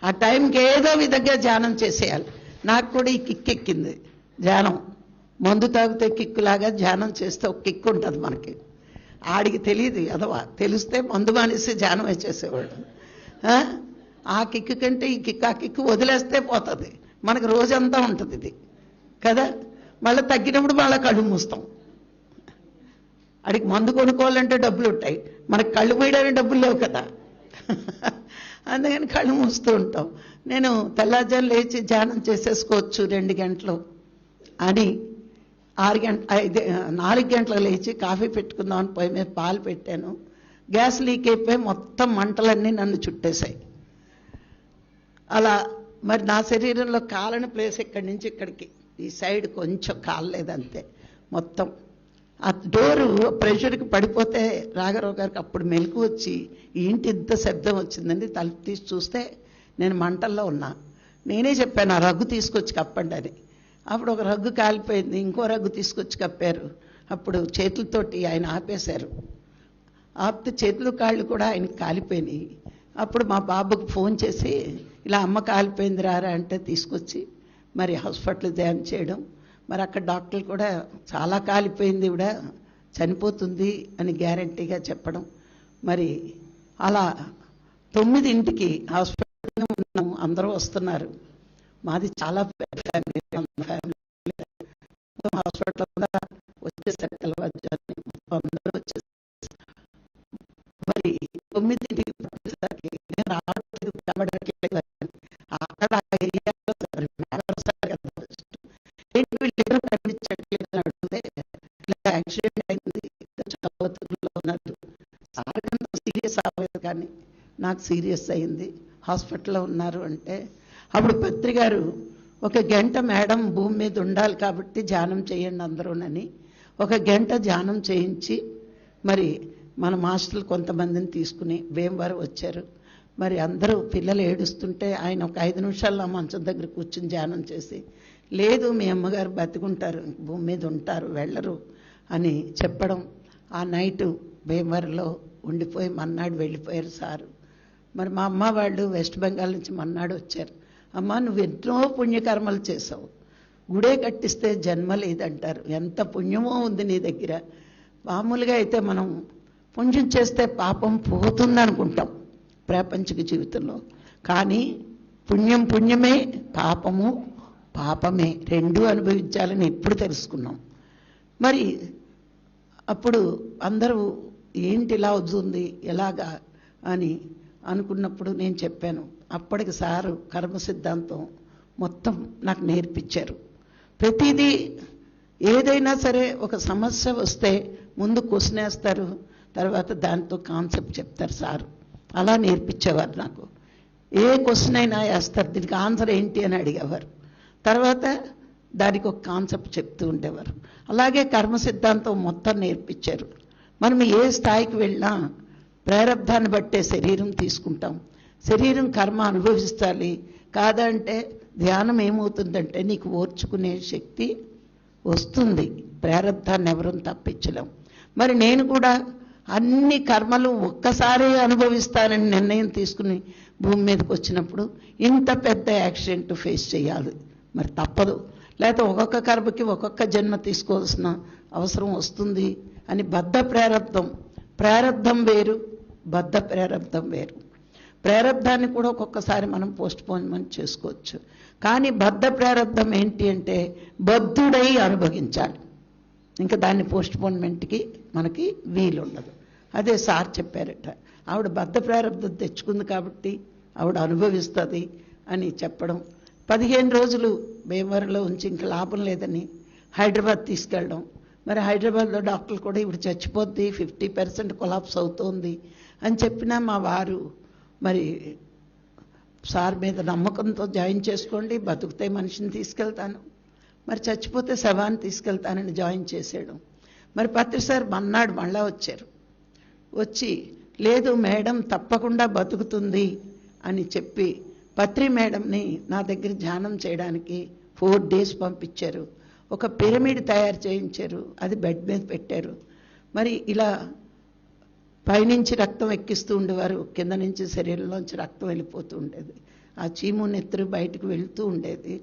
ఆ టైంకి ఏదో విధంగా ధ్యానం చేసేయాలి. నాకు కూడా ఈ కిక్ ఎక్కింది ధ్యానం. మందు తాగితే కిక్కులాగా ధ్యానం చేస్తే ఒక కిక్ ఉంటుంది మనకి. ఆడికి తెలియదు అదవా. తెలిస్తే మందు మానేసి ధ్యానం వేసేసేవాడు. ఆ కిక్కు కంటే ఈ కిక్, ఆ కిక్కు వదిలేస్తే పోతుంది. మనకు రోజంతా ఉంటుంది ఇది కదా. మళ్ళీ తగ్గినప్పుడు మళ్ళీ కళ్ళు మూస్తాం. అడిగి మందు కొనుక్కోవాలంటే డబ్బులు ఉంటాయి, మనకు కళ్ళు మూయడానికి డబ్బులు లేవు కదా. అందుకని కళ్ళు మూస్తూ ఉంటాం. నేను తెల్లారుజాము లేచి ధ్యానం చేసేసుకోవచ్చు 2 గంటలు అని 4 గంటలకు లేచి కాఫీ పెట్టుకుందామని పొయ్యి మీద పాలు పెట్టాను. గ్యాస్ లీక్ అయిపోయి మొత్తం మంటలన్నీ నన్ను చుట్టేశాయి. అలా మరి నా శరీరంలో కాలని ప్లేస్ ఇక్కడి నుంచి ఇక్కడికి ఈ సైడ్ కొంచెం కాలలేదంతే. మొత్తం ఆ డోరు ప్రెషర్కి పడిపోతే రాఘరావు గారికి అప్పుడు మెలకు వచ్చి ఏంటి ఇంత శబ్దం వచ్చిందండి, తలుపు తీసి చూస్తే నేను మంటల్లో ఉన్నా. నేనే చెప్పాను ఆ రగ్గు తీసుకొచ్చి కప్పండి అని. అప్పుడు ఒక రగ్గు కాలిపోయింది, ఇంకో రగ్గు తీసుకొచ్చి కప్పారు. అప్పుడు చేతులతోటి ఆయన ఆపేశారు. ఆపితే చేతులు కాళ్ళు కూడా ఆయనకి కాలిపోయినాయి. అప్పుడు మా బాబుకు ఫోన్ చేసి ఇలా అమ్మ కాలిపోయింది రారా అంటే తీసుకొచ్చి మరి హాస్పిటల్ జాయిన్ చేయడం. మరి అక్కడ డాక్టర్లు కూడా చాలా కాలిపోయింది ఇవిడ, చనిపోతుంది అని గ్యారంటీగా చెప్పడం. మరి అలా 9ంటికి హాస్పిటల్లో ఉన్నాము, అందరూ వస్తున్నారు. మాది చాలా ఫ్యామిలీ హాస్పిటల్ కూడా వచ్చేసరికి తెల్లవారుజామున అందరూ వచ్చేసారు. మరి 9ంటికి వచ్చేసరికి నేను రావట్లేదు, కనబడట్లేదు. అక్కడ ఏరియాలో ఏంటి వీళ్ళు కనిపించట్లేదు అని అడిగితే ఇలా యాక్సిడెంట్ అయింది, చదువుతుల్లో ఉన్నారు. సార్ కన్నా సీరియస్ అవ్వలేదు కానీ నాకు సీరియస్ అయింది, హాస్పిటల్లో ఉన్నారు అంటే అప్పుడు పత్రి గారు 1 గంట మేడం భూమి మీద ఉండాలి కాబట్టి ధ్యానం చేయండి అందరూనని 1 గంట ధ్యానం చేయించి మరి మన మాస్టర్లు కొంతమందిని తీసుకుని భీమవరం వచ్చారు. మరి అందరూ పిల్లలు ఏడుస్తుంటే ఆయన ఒక 5 నిమిషాల్లో మంచం దగ్గర కూర్చుని ధ్యానం చేసి లేదు మీ అమ్మగారు బతికుంటారు, భూమి మీద ఉంటారు, వెళ్ళరు అని చెప్పడం. ఆ నైటు భీమవరంలో ఉండిపోయి మన్నాడు వెళ్ళిపోయారు సారు. మరి మా అమ్మ వాళ్ళు వెస్ట్ బెంగాల్ నుంచి మన్నాడు వచ్చారు. అమ్మ నువ్వు ఎన్నో పుణ్యకర్మలు చేసావు, గుడే కట్టిస్తే జన్మ లేదంటారు, ఎంత పుణ్యమో ఉంది నీ దగ్గర. మామూలుగా అయితే మనం పుణ్యం చేస్తే పాపం పోతుంది అనుకుంటాం ప్రాపంచిక జీవితంలో, కానీ పుణ్యం పుణ్యమే, పాపము పాపమే, 2 అనుభవించాలని ఎప్పుడు తెలుసుకున్నాం. మరి అప్పుడు అందరూ ఏంటి ఇలా అవుతుంది ఎలాగా అని అనుకున్నప్పుడు నేను చెప్పాను. అప్పటికి సారు కర్మ సిద్ధాంతం మొత్తం నాకు నేర్పించారు. ప్రతిదీ ఏదైనా సరే ఒక సమస్య వస్తే ముందు క్వశ్చన్ వేస్తారు, తర్వాత దాంతో కాన్సెప్ట్ చెప్తారు సారు. అలా నేర్పించేవారు నాకు. ఏ క్వశ్చన్ అయినా వేస్తారు, దీనికి ఆన్సర్ ఏంటి అని అడిగేవారు, తర్వాత దానికి ఒక కాన్సెప్ట్ చెప్తూ ఉండేవారు. అలాగే కర్మ సిద్ధాంతం మొత్తం నేర్పించారు. మనం ఏ స్థాయికి వెళ్ళినా ప్రారబ్ధాన్ని బట్టే శరీరం తీసుకుంటాం, శరీరం కర్మ అనుభవిస్తాలి. కాదంటే ధ్యానం ఏమవుతుందంటే నీకు ఓర్చుకునే శక్తి వస్తుంది, ప్రారబ్ధాన్ని ఎవరూ తప్పించలేం. మరి నేను కూడా అన్ని కర్మలు ఒక్కసారి అనుభవిస్తానని నిర్ణయం తీసుకుని భూమి మీదకి వచ్చినప్పుడు ఇంత పెద్ద యాక్సిడెంట్ ఫేస్ చేయాలి, మరి తప్పదు, లేకపోతే ఒక్కొక్క కర్మకి ఒక్కొక్క జన్మ తీసుకోవాల్సిన అవసరం వస్తుంది అని బద్ధ ప్రారబ్ధం, ప్రారబ్ధం వేరు, బద్ధ ప్రారబ్ధం వేరు. ప్రారబ్ధాన్ని కూడా ఒక్కొక్కసారి మనం పోస్ట్పోన్మెంట్ చేసుకోవచ్చు, కానీ బద్ధ ప్రారబ్ధం ఏంటి అంటే బద్ధుడై అనుభవించాలి, ఇంకా దాన్ని పోస్ట్పోన్మెంట్కి మనకి వీలుండదు. అదే సార్ చెప్పారట, ఆవిడ బద్ధ ప్రారబ్ధం తెచ్చుకుంది కాబట్టి ఆవిడ అనుభవిస్తుంది అని చెప్పడం. 15 రోజులు భీమవరంలో ఉంచి ఇంకా లాభం లేదని హైదరాబాద్ తీసుకెళ్ళడం. మరి హైదరాబాద్లో డాక్టర్లు కూడా ఇప్పుడు చచ్చిపోద్ది, 50% కొలాప్స్ అవుతోంది అని చెప్పినా మా వారు మరి సార్ మీద నమ్మకంతో జాయిన్ చేసుకోండి, బతుకుతే మనిషిని తీసుకెళ్తాను, మరి చచ్చిపోతే శవాన్ని తీసుకెళ్తానని జాయిన్ చేసాడు. మరి పత్రి సార్ మన్నాడు మళ్ళా వచ్చారు, వచ్చి లేదు మేడం తప్పకుండా బతుకుతుంది అని చెప్పి పత్రి మేడంని నా దగ్గర ధ్యానం చేయడానికి 4 days పంపించారు. ఒక పిరమిడ్ తయారు చేయించారు, అది బెడ్ మీద పెట్టారు. మరి ఇలా పైనుంచి రక్తం ఎక్కిస్తూ ఉండేవారు, కింద నుంచి శరీరంలోంచి రక్తం వెళ్ళిపోతూ ఉండేది, ఆ చీము నెత్తురు బయటకు వెళుతూ ఉండేది.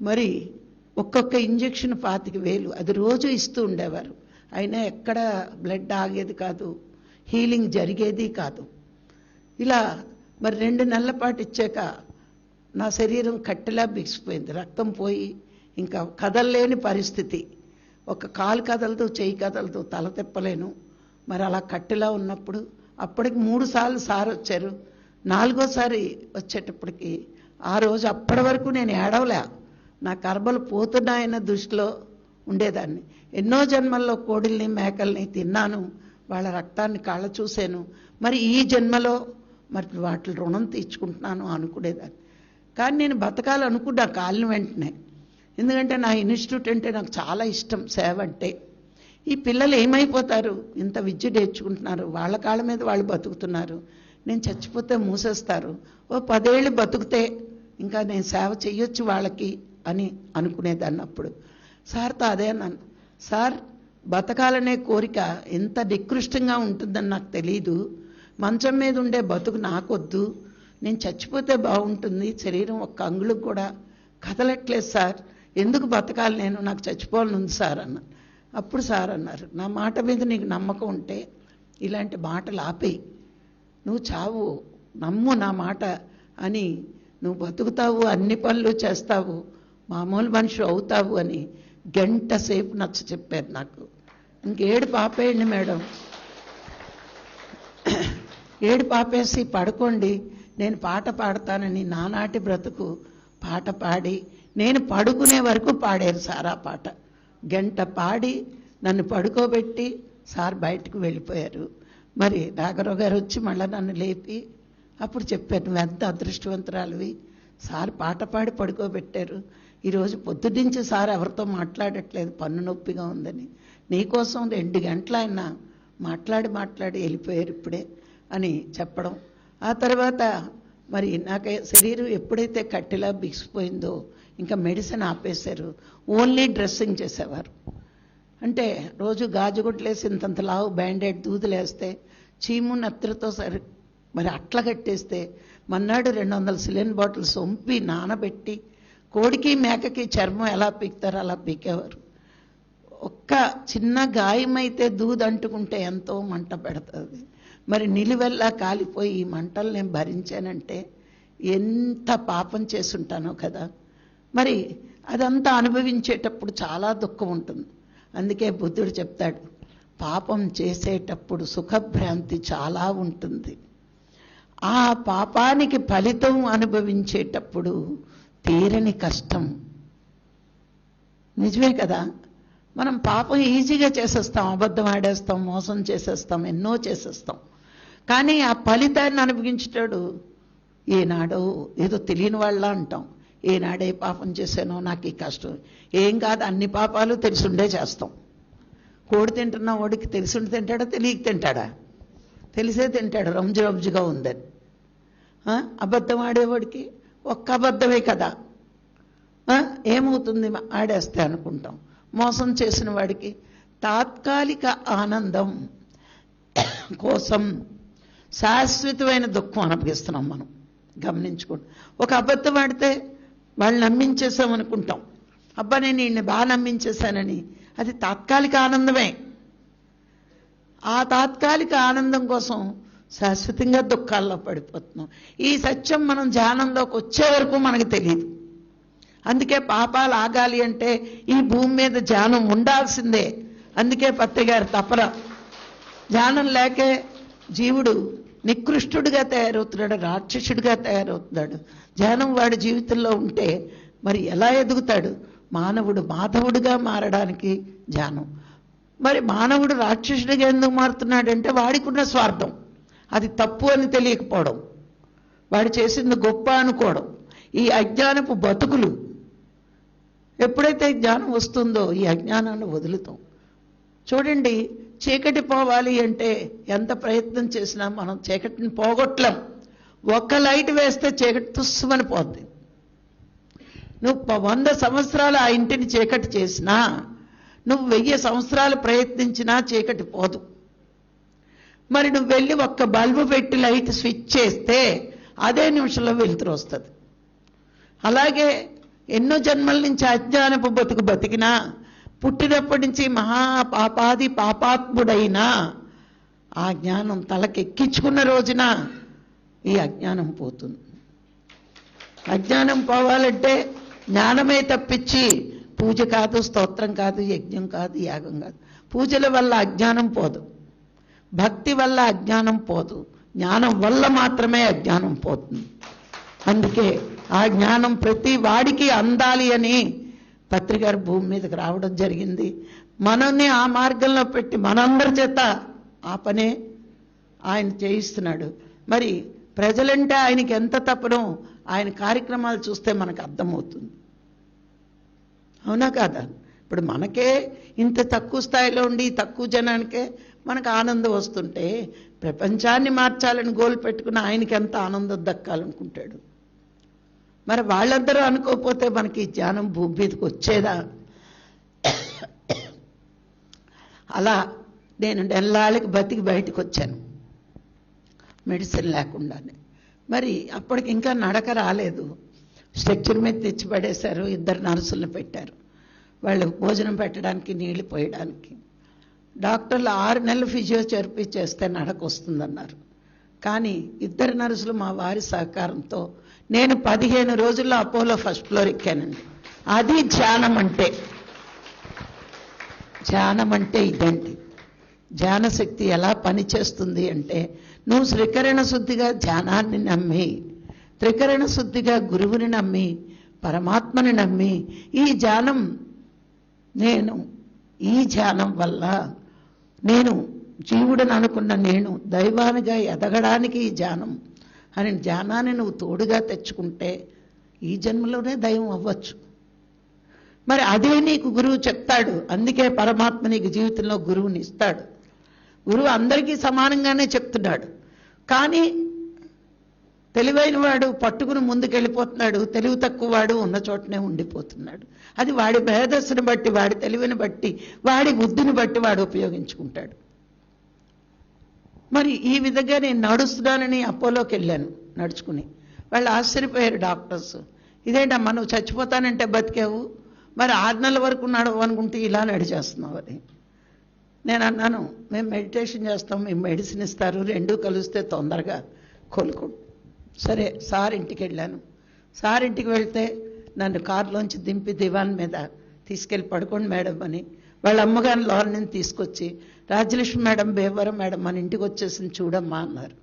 మరి ఒక్కొక్క ఇంజెక్షన్ 25,000 అది రోజు ఇస్తూ ఉండేవారు. అయినా ఎక్కడ బ్లడ్ ఆగేది కాదు, హీలింగ్ జరిగేది కాదు. ఇలా మరి 2 నెలల పాటు ఇచ్చాక నా శరీరం కట్టెలా బిగిసిపోయింది, రక్తం పోయి ఇంకా కదలలేని పరిస్థితి. ఒక కాలు కదలదు, చెయ్యి కదలదు, తల తిప్పలేను. మరి అలా కట్టెలా ఉన్నప్పుడు అప్పటికి 3 సార్లు సార్ వచ్చారు. 4గోసారి వచ్చేటప్పటికి ఆ రోజు అప్పటి వరకు నేను ఏడవలే. నా కర్మలు పోతున్నాయన్న దృష్టిలో ఉండేదాన్ని. ఎన్నో జన్మల్లో కోడిల్ని మేకల్ని తిన్నాను, వాళ్ళ రక్తాన్ని కాళ్ళ చూశాను. మరి ఈ జన్మలో మరి వాటి రుణం తీర్చుకుంటున్నాను అనుకునేదాన్ని. కానీ నేను బతకాలనుకున్నా కాలిన వెంటనే. ఎందుకంటే నా ఇన్స్టిట్యూట్ అంటే నాకు చాలా ఇష్టం, సేవ అంటే. ఈ పిల్లలు ఏమైపోతారు? ఇంత విద్య నేర్చుకుంటున్నారు, వాళ్ళ కాళ్ళ మీద వాళ్ళు బతుకుతున్నారు. నేను చచ్చిపోతే మూసేస్తారు. ఓ 10 ఏళ్ళు బతుకుతే ఇంకా నేను సేవ చెయ్యొచ్చు వాళ్ళకి అని అనుకునేదాన్ని. అప్పుడు సార్తో అదే అన్నాను, సార్ బతకాలనే కోరిక ఎంత నికృష్టంగా ఉంటుందని నాకు తెలీదు. మంచం మీద ఉండే బతుకు నాకొద్దు, నేను చచ్చిపోతే బాగుంటుంది. శరీరం ఒక్క అంగుళం కూడా కదలట్లేదు సార్, ఎందుకు బతకాలి నేను, నాకు చచ్చిపోవాలని ఉంది సార్ అన్న. అప్పుడు సార్ అన్నారు, నా మాట మీద నీకు నమ్మకం ఉంటే ఇలాంటి మాటలు ఆపేయి, నువ్వు చావు, నమ్ము నా మాట అని, నువ్వు బతుకుతావు, అన్ని పనులు చేస్తావు, మామూలు మనిషి అవుతావు అని గంట సేపు నచ్చ చెప్పారు నాకు. ఇంకేడు పాపేయండి మేడం, ఏడు పాపేసి పడుకోండి, నేను పాట పాడతానని నానాటి బ్రతుకు పాట పాడి నేను పడుకునే వరకు పాడారు సార్. ఆ పాట గంట పాడి నన్ను పడుకోబెట్టి సార్ బయటకు వెళ్ళిపోయారు. మరి నాగరావు గారు వచ్చి మళ్ళీ నన్ను లేపి అప్పుడు చెప్పారు, నువ్వు ఎంత అదృష్టవంతురాలివి, సార్ పాట పాడి పడుకోబెట్టారు. ఈరోజు పొద్దున్నుంచి సార్ ఎవరితో మాట్లాడట్లేదు, పన్ను నొప్పిగా ఉందని, నీకోసం 2 గంటలు ఆయన మాట్లాడి వెళ్ళిపోయారు ఇప్పుడే అని చెప్పడం. ఆ తర్వాత మరి నాకు శరీరం ఎప్పుడైతే కట్టెలా బిగిసిపోయిందో ఇంకా మెడిసిన్ ఆపేశారు, ఓన్లీ డ్రెస్సింగ్ చేసేవారు. అంటే రోజు గాజుగుడ్లేసి ఇంతంత లావు బ్యాండేడ్ దూదులేస్తే చీము నత్రతో సరి మరి అట్లా కట్టేస్తే మన్నాడు 200 సిలిన్ బాటిల్స్ ఒంపి నానబెట్టి కోడికి మేకకి చర్మం ఎలా పీకుతారో అలా పీకేవారు. ఒక్క చిన్న గాయమైతే దూది అంటుకుంటే ఎంతో మంట పెడుతుంది. మరి నిలువెల్లా కాలిపోయి ఈ మంటలు నేను భరించానంటే ఎంత పాపం చేసుంటానో కదా. మరి అదంతా అనుభవించేటప్పుడు చాలా దుఃఖం ఉంటుంది. అందుకే బుద్ధుడు చెప్తాడు, పాపం చేసేటప్పుడు సుఖభ్రాంతి చాలా ఉంటుంది, ఆ పాపానికి ఫలితం అనుభవించేటప్పుడు తీరని కష్టం. నిజమే కదా. మనం పాపం ఈజీగా చేసేస్తాం, అబద్ధం ఆడేస్తాం, మోసం చేసేస్తాం, ఎన్నో చేసేస్తాం. కానీ ఆ ఫలితాన్ని అనుభవించేటాడు ఏనాడో ఏదో తెలియని వాళ్ళ అంటాం, ఏనాడే పాపం చేశానో నాకు ఈ కష్టం. ఏం కాదు, అన్ని పాపాలు తెలిసుండే చేస్తాం. కోడి తింటున్న వాడికి తెలిసుండి తింటాడా, తెలియక తింటాడా? తెలిసే తింటాడు, రంజుగా ఉందని. అబద్ధం ఆడేవాడికి ఒక్క అబద్ధమే కదా, ఏమవుతుంది ఆడేస్తే అనుకుంటాం. మోసం చేసిన వాడికి తాత్కాలిక ఆనందం కోసం శాశ్వతమైన దుఃఖం అనుభవిస్తున్నాం మనం. గమనించుకోండి. ఒక అబద్ధం ఆడితే వాళ్ళు నమ్మించేసాం అనుకుంటాం, అబ్బా నేను ఈయన్ని బాగా నమ్మించేశానని, అది తాత్కాలిక ఆనందమే. ఆ తాత్కాలిక ఆనందం కోసం శాశ్వతంగా దుఃఖాల్లో పడిపోతున్నాం. ఈ సత్యం మనం ధ్యానంలోకి వచ్చే వరకు మనకు తెలియదు. అందుకే పాపాలు ఆగాలి అంటే ఈ భూమి మీద ధ్యానం ఉండాల్సిందే. అందుకే పత్రిగారు తపన, ధ్యానం లేకే జీవుడు నికృష్టుడిగా తయారవుతున్నాడు, రాక్షసుడిగా తయారవుతున్నాడు. ధ్యానం వాడి జీవితంలో ఉంటే మరి ఎలా ఎదుగుతాడు? మానవుడు మాధవుడిగా మారడానికి ధ్యానం. మరి మానవుడు రాక్షసుడిగా ఎందుకు మారుతున్నాడంటే వాడికి ఉన్న స్వార్థం, అది తప్పు అని తెలియకపోవడం, వాడు చేసింది గొప్ప అనుకోవడం, ఈ అజ్ఞానపు బతుకులు. ఎప్పుడైతే జ్ఞానం వస్తుందో ఈ అజ్ఞానాన్ని వదులుతాం. చూడండి, చీకటి పోవాలి అంటే ఎంత ప్రయత్నం చేసినా మనం చీకటిని పోగొట్టలేం. ఒక్క లైట్ వేస్తే చీకటి తుస్సుమని పోద్ది. నువ్వు 100 సంవత్సరాలు ఆ ఇంటిని చీకటి చేసినా, నువ్వు 1000 సంవత్సరాలు ప్రయత్నించినా చీకటి పోదు. మరి నువ్వు వెళ్ళి ఒక్క బల్బు పెట్టి లైట్ స్విచ్ చేస్తే అదే నిమిషంలో వెలుతురు వస్తుంది. అలాగే ఎన్నో జన్మల నుంచి అజ్ఞానపు బతుకు బతికినా, పుట్టినప్పటి నుంచి మహాపాపాది పాపాత్ముడైనా ఆ జ్ఞానం తలకెక్కించుకున్న రోజున ఈ అజ్ఞానం పోతుంది. అజ్ఞానం పోవాలంటే జ్ఞానమే తప్పించి పూజ కాదు, స్తోత్రం కాదు, యజ్ఞం కాదు, యాగం కాదు. పూజల వల్ల అజ్ఞానం పోదు, భక్తి వల్ల అజ్ఞానం పోదు, జ్ఞానం వల్ల మాత్రమే అజ్ఞానం పోతుంది. అందుకే ఆ జ్ఞానం ప్రతి వాడికి అందాలి అని పత్రిగారు భూమి మీదకి రావడం జరిగింది. మనల్ని ఆ మార్గంలో పెట్టి మనందరి చేత ఆ పనే ఆయన చేయిస్తున్నాడు. మరి ప్రజలంటే ఆయనకి ఎంత తప్పనో ఆయన కార్యక్రమాలు చూస్తే మనకు అర్థమవుతుంది. అవునా కాదా? ఇప్పుడు మనకే ఇంత తక్కువ స్థాయిలో ఉండి తక్కువ జనానికే మనకు ఆనందం వస్తుంటే ప్రపంచాన్ని మార్చాలని గోల్ పెట్టుకుని ఆయనకి ఎంత ఆనందం దక్కాలనుకుంటాడు. మరి వాళ్ళందరూ అనుకోకపోతే మనకి జ్ఞానం భూమి మీదకి వచ్చేదా? అలా నేను నెల్లాళ్ళకి బతికి బయటకు వచ్చాను మెడిసిన్ లేకుండానే. మరి అప్పటికి ఇంకా నడక రాలేదు. స్ట్రక్చర్ మీద తెచ్చి పడేశారు, 2 నర్సులను పెట్టారు వాళ్ళకు భోజనం పెట్టడానికి, నీళ్లు పోయడానికి. డాక్టర్లు 6 నెలలు ఫిజియోథెరపీ చేస్తే నడక వస్తుందన్నారు. కానీ 2 నర్సులు మా వారి సహకారంతో నేను 15 రోజుల్లో అపోలో ఫస్ట్ ఫ్లోర్ ఎక్కానండి. అది ధ్యానం అంటే. ధ్యానం అంటే ఇదండి. ధ్యానశక్తి ఎలా పనిచేస్తుంది అంటే, నువ్వు త్రికరణ శుద్ధిగా ధ్యానాన్ని నమ్మి, త్రికరణ శుద్ధిగా గురువుని నమ్మి, పరమాత్మని నమ్మి, ఈ ధ్యానం ఈ ధ్యానం వల్ల నేను జీవుడని అనుకున్న నేను దైవానిగా ఎదగడానికి ఈ ధ్యానం అని ధ్యానాన్ని నువ్వు తోడుగా తెచ్చుకుంటే ఈ జన్మలోనే దైవం అవ్వచ్చు. మరి అదే నీకు గురువు చెప్తాడు. అందుకే పరమాత్మ నీకు జీవితంలో గురువుని ఇస్తాడు. గురువు అందరికీ సమానంగానే చెప్తున్నాడు. కానీ తెలివైన వాడు పట్టుకుని ముందుకెళ్ళిపోతున్నాడు, తెలివి తక్కువ వాడు ఉన్న చోటనే ఉండిపోతున్నాడు. అది వాడి మేధస్సును బట్టి, వాడి తెలివిని బట్టి, వాడి బుద్ధిని బట్టి వాడు ఉపయోగించుకుంటాడు. మరి ఈ విధంగా నేను నడుస్తున్నానని అపోలోకి వెళ్ళాను నడుచుకుని. వాళ్ళు ఆశ్చర్యపోయారు డాక్టర్స్. ఇదేంటమ్మా నువ్వు చచ్చిపోతానంటే బతికావు, మరి 6 నెలల వరకు నడవనుకుంటే ఇలా నడిచేస్తున్నావు అని. నేను అన్నాను, మేము మెడిటేషన్ చేస్తాం, మేము మెడిసిన్ ఇస్తారు, 2 కలిస్తే తొందరగా కోలుకో. సరే సార్ ఇంటికి వెళ్ళాను. సార్ ఇంటికి వెళ్తే నన్ను కారులోంచి దింపి దివాన్ మీద తీసుకెళ్ళి పడుకోండి మేడం అని వాళ్ళ అమ్మగారిని లోన్ నుంచి తీసుకొచ్చి, రాజలక్ష్మి మేడం, బేవరం మేడం మన ఇంటికి వచ్చేసింది చూడమ్మా అన్నారు.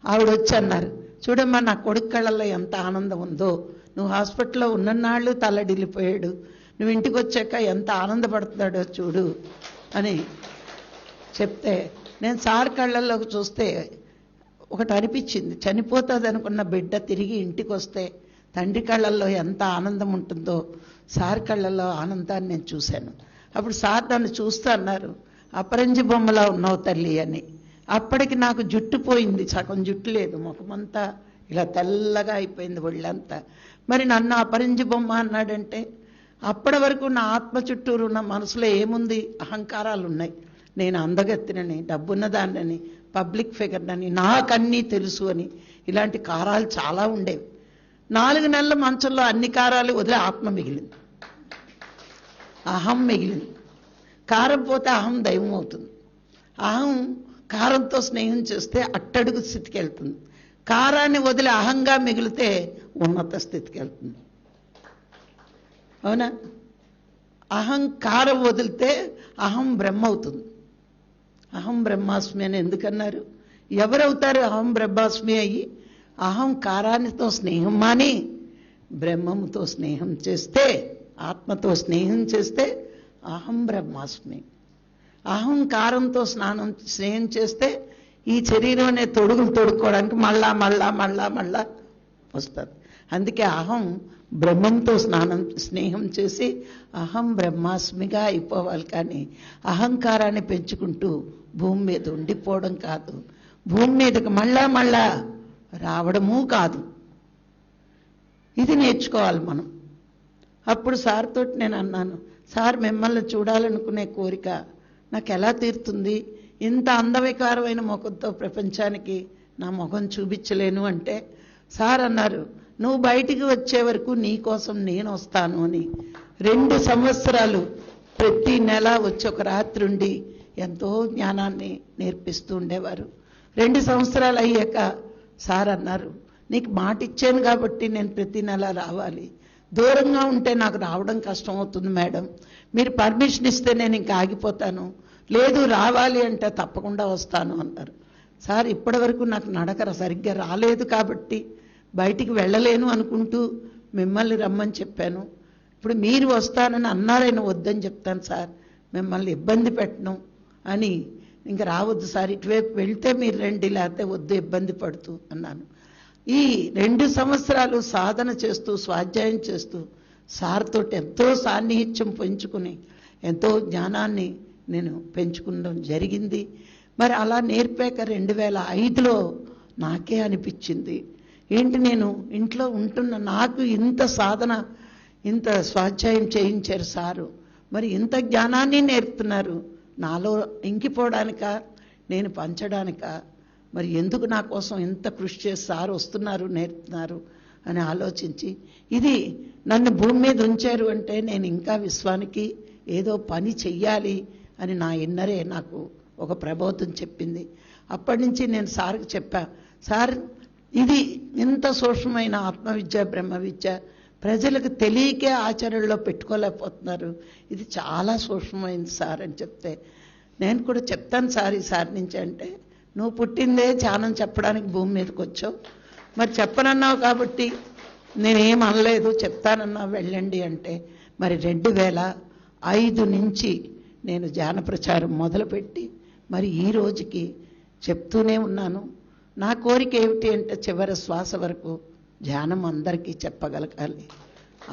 ఆవిడ వచ్చి అన్నారు, చూడమ్మా నా కొడుకు కళ్ళల్లో ఎంత ఆనందం ఉందో, నువ్వు హాస్పిటల్లో ఉన్ననాళ్ళు తల్లడిల్లిపోయాడు, నువ్వు ఇంటికి వచ్చాక ఎంత ఆనందపడుతున్నాడో చూడు అని చెప్తే, నేను సార్ కళ్ళల్లోకి చూస్తే ఒకటి అనిపించింది. చనిపోతుంది అనుకున్న బిడ్డ తిరిగి ఇంటికి వస్తే తండ్రి కళ్ళల్లో ఎంత ఆనందం ఉంటుందో సార్ కళ్ళల్లో ఆనందాన్ని నేను చూశాను. అప్పుడు సార్ నన్ను చూస్తూ అన్నారు, అపరంజి బొమ్మలా ఉన్నావు తల్లి అని. అప్పటికి నాకు జుట్టు పోయింది, సగం జుట్టు లేదు, ముఖమంతా ఇలా తెల్లగా అయిపోయింది ఒళ్ళంతా. మరి నన్ను అపరంజి బొమ్మ అన్నాడంటే అప్పటి వరకు నా ఆత్మ చుట్టూరు ఉన్న మనసులో ఏముంది? అహంకారాలు ఉన్నాయి. నేను అందగత్తినని, డబ్బున్నదాన్నని, పబ్లిక్ ఫిగర్నని, నాకన్నీ తెలుసు అని, ఇలాంటి కారాలు చాలా ఉండేవి. 4 నెలల మంచంలో అన్ని కారాలు వదిలే ఆత్మ మిగిలింది, అహం మిగిలింది. కారం పోతే అహం దైవం అవుతుంది. అహం కారంతో స్నేహం చేస్తే అట్టడుగు స్థితికి వెళ్తుంది. కారాన్ని వదిలి అహంగా మిగిలితే ఉన్నత స్థితికి వెళ్తుంది. అవునా? అహంకారం వదిలితే అహం బ్రహ్మ అవుతుంది. అహం బ్రహ్మాస్మి అని ఎందుకన్నారు? ఎవరవుతారు అహం బ్రహ్మాస్మి అయ్యి? అహంకారానితో స్నేహం మాని బ్రహ్మముతో స్నేహం చేస్తే, ఆత్మతో స్నేహం చేస్తే అహం బ్రహ్మాస్మి. అహంకారంతో స్నేహం చేస్తే ఈ శరీరం అనే తొడుగులు తొడుక్కోవడానికి మళ్ళా మళ్ళా మళ్ళా మళ్ళా వస్తుంది. అందుకే అహం బ్రహ్మంతో స్నేహం చేసి అహం బ్రహ్మాస్మిగా అయిపోవాలి. కానీ అహంకారాన్ని పెంచుకుంటూ భూమి మీద ఉండిపోవడం కాదు, భూమి మీదకి మళ్ళా మళ్ళా రావడము కాదు. ఇది నేర్చుకోవాలి మనం. అప్పుడు సార్ తోటి నేను అన్నాను, సార్ మిమ్మల్ని చూడాలనుకునే కోరిక నాకు ఎలా తీరుతుంది? ఇంత అందవికారమైన ముఖంతో ప్రపంచానికి నా ముఖం చూపించలేను అంటే సార్ అన్నారు, నువ్వు బయటికి వచ్చే వరకు నీ కోసం నేను వస్తాను అని. 2 సంవత్సరాలు ప్రతి నెల వచ్చి ఒక రాత్రి ఉండి ఎంతో జ్ఞానాన్ని నేర్పిస్తూ ఉండేవారు. 2 సంవత్సరాలు అయ్యాక సార్ అన్నారు, నీకు మాట ఇచ్చాను కాబట్టి నేను ప్రతి నెల రావాలి, దూరంగా ఉంటే నాకు రావడం కష్టం అవుతుంది మేడం, మీరు పర్మిషన్ ఇస్తే నేను ఇంకా ఆగిపోతాను, లేదు రావాలి అంటే తప్పకుండా వస్తాను అన్నారు. సార్ ఇప్పటి వరకు నాకు నడక సరిగ్గా రాలేదు కాబట్టి బయటికి వెళ్ళలేను అనుకుంటూ మిమ్మల్ని రమ్మని చెప్పాను. ఇప్పుడు మీరు వస్తానని అన్నారైనా వద్దని చెప్తాను సార్, మిమ్మల్ని ఇబ్బంది పెట్టను అని, ఇంకా రావద్దు సార్, ఇటువైపు వెళ్తే మీరు రండి, లేకపోతే వద్దు ఇబ్బంది పడుతూ అన్నాను. ఈ 2 సంవత్సరాలు సాధన చేస్తూ స్వాధ్యాయం చేస్తూ సార్తో ఎంతో సాన్నిహిత్యం పెంచుకుని ఎంతో జ్ఞానాన్ని నేను పెంచుకోవడం జరిగింది. మరి అలా నేర్పాక 2005లో నాకే అనిపించింది, ఏంటి నేను ఇంట్లో ఉంటున్న నాకు ఇంత సాధన ఇంత స్వాధ్యాయం చేయించారు సారు, మరి ఇంత జ్ఞానాన్ని నేర్పుతున్నారు, నాలో ఇంకిపోవడానిక నేను పంచడానిక, మరి ఎందుకు నా కోసం ఇంత కృషి చేసి సారు వస్తున్నారు నేర్పుతున్నారు అని ఆలోచించి, ఇది నన్ను భూమి మీద ఉంచారు అంటే నేను ఇంకా విశ్వానికి ఏదో పని చెయ్యాలి అని నా ఇన్నరే నాకు ఒక ప్రబోధం చెప్పింది. అప్పటి నుంచి నేను సార్కి చెప్పా, సార్ ఇది ఇంత సూక్ష్మమైన ఆత్మవిద్య బ్రహ్మ విద్య ప్రజలకు తెలియకే ఆచరణలో పెట్టుకోలేకపోతున్నారు, ఇది చాలా సూక్ష్మమైంది సార్ అని చెప్తే, నేను కూడా చెప్తాను సార్ ఈసారి నుంచి అంటే, నువ్వు పుట్టిందే ధ్యానం చెప్పడానికి భూమి మీదకి వచ్చావు, మరి చెప్పనన్నావు కాబట్టి నేనేం అనలేదు, చెప్తానన్నావు వెళ్ళండి అంటే, మరి 2005 నుంచి నేను ధ్యాన ప్రచారం మొదలుపెట్టి మరి ఈ రోజుకి చెప్తూనే ఉన్నాను. నా కోరిక ఏమిటి అంటే చివరి శ్వాస వరకు ధ్యానం అందరికీ చెప్పగలగాలి,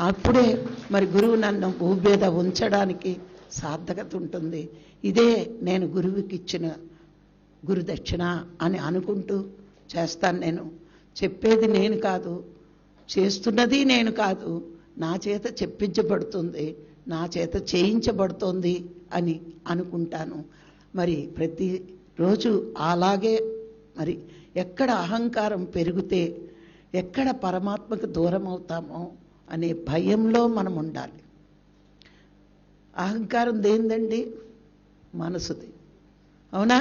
అప్పుడే మరి గురువు నన్ను భూమి మీద ఉంచడానికి సార్థకత ఉంటుంది. ఇదే నేను గురువుకి ఇచ్చిన గురుదక్షిణ అని అనుకుంటూ చేస్తాను. నేను చెప్పేది నేను కాదు, చేస్తున్నది నేను కాదు, నా చేత చెప్పించబడుతుంది, నా చేత చేయించబడుతోంది అని అనుకుంటాను. మరి ప్రతిరోజు అలాగే మరి ఎక్కడ అహంకారం పెరిగితే ఎక్కడ పరమాత్మకు దూరం అవుతామో అనే భయంలో మనం ఉండాలి. అహంకారం దేనిదండి? మనసుది, అవునా?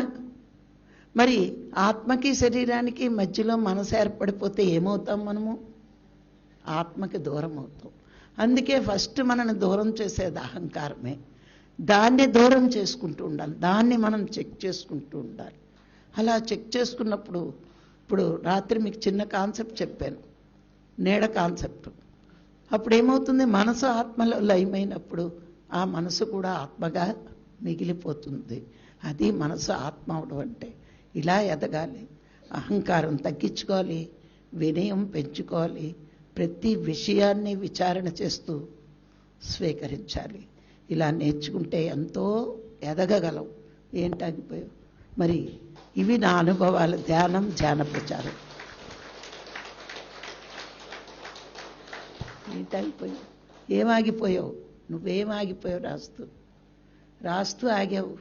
మరి ఆత్మకి శరీరానికి మధ్యలో మనసు ఏర్పడిపోతే ఏమవుతాం మనము? ఆత్మకి దూరం అవుతాం. అందుకే ఫస్ట్ మనల్ని దూరం చేసేది అహంకారమే. దాన్ని దూరం చేసుకుంటూ ఉండాలి, దాన్ని మనం చెక్ చేసుకుంటూ ఉండాలి. అలా చెక్ చేసుకున్నప్పుడు ఇప్పుడు రాత్రి మీకు చిన్న కాన్సెప్ట్ చెప్పాను, నీడ కాన్సెప్ట్. అప్పుడు ఏమవుతుంది? మనసు ఆత్మలో లయమైనప్పుడు ఆ మనసు కూడా ఆత్మగా మిగిలిపోతుంది. అది మనసు ఆత్మ అవడం అంటే. ఇలా ఎదగాలి, అహంకారం తగ్గించుకోవాలి, వినయం పెంచుకోవాలి, ప్రతి విషయాన్ని విచారణ చేస్తూ స్వీకరించాలి. ఇలా నేర్చుకుంటే ఎంతో ఎదగగలం. ఏంటాగిపోయావు? మరి ఇవి నా అనుభవాలు, ధ్యానం, ధ్యాన ప్రచారం. ఏంటాగిపోయావు? ఏమాగిపోయావు? నువ్వేమాగిపోయావు? రాస్తూ రాస్తూ ఆగావు.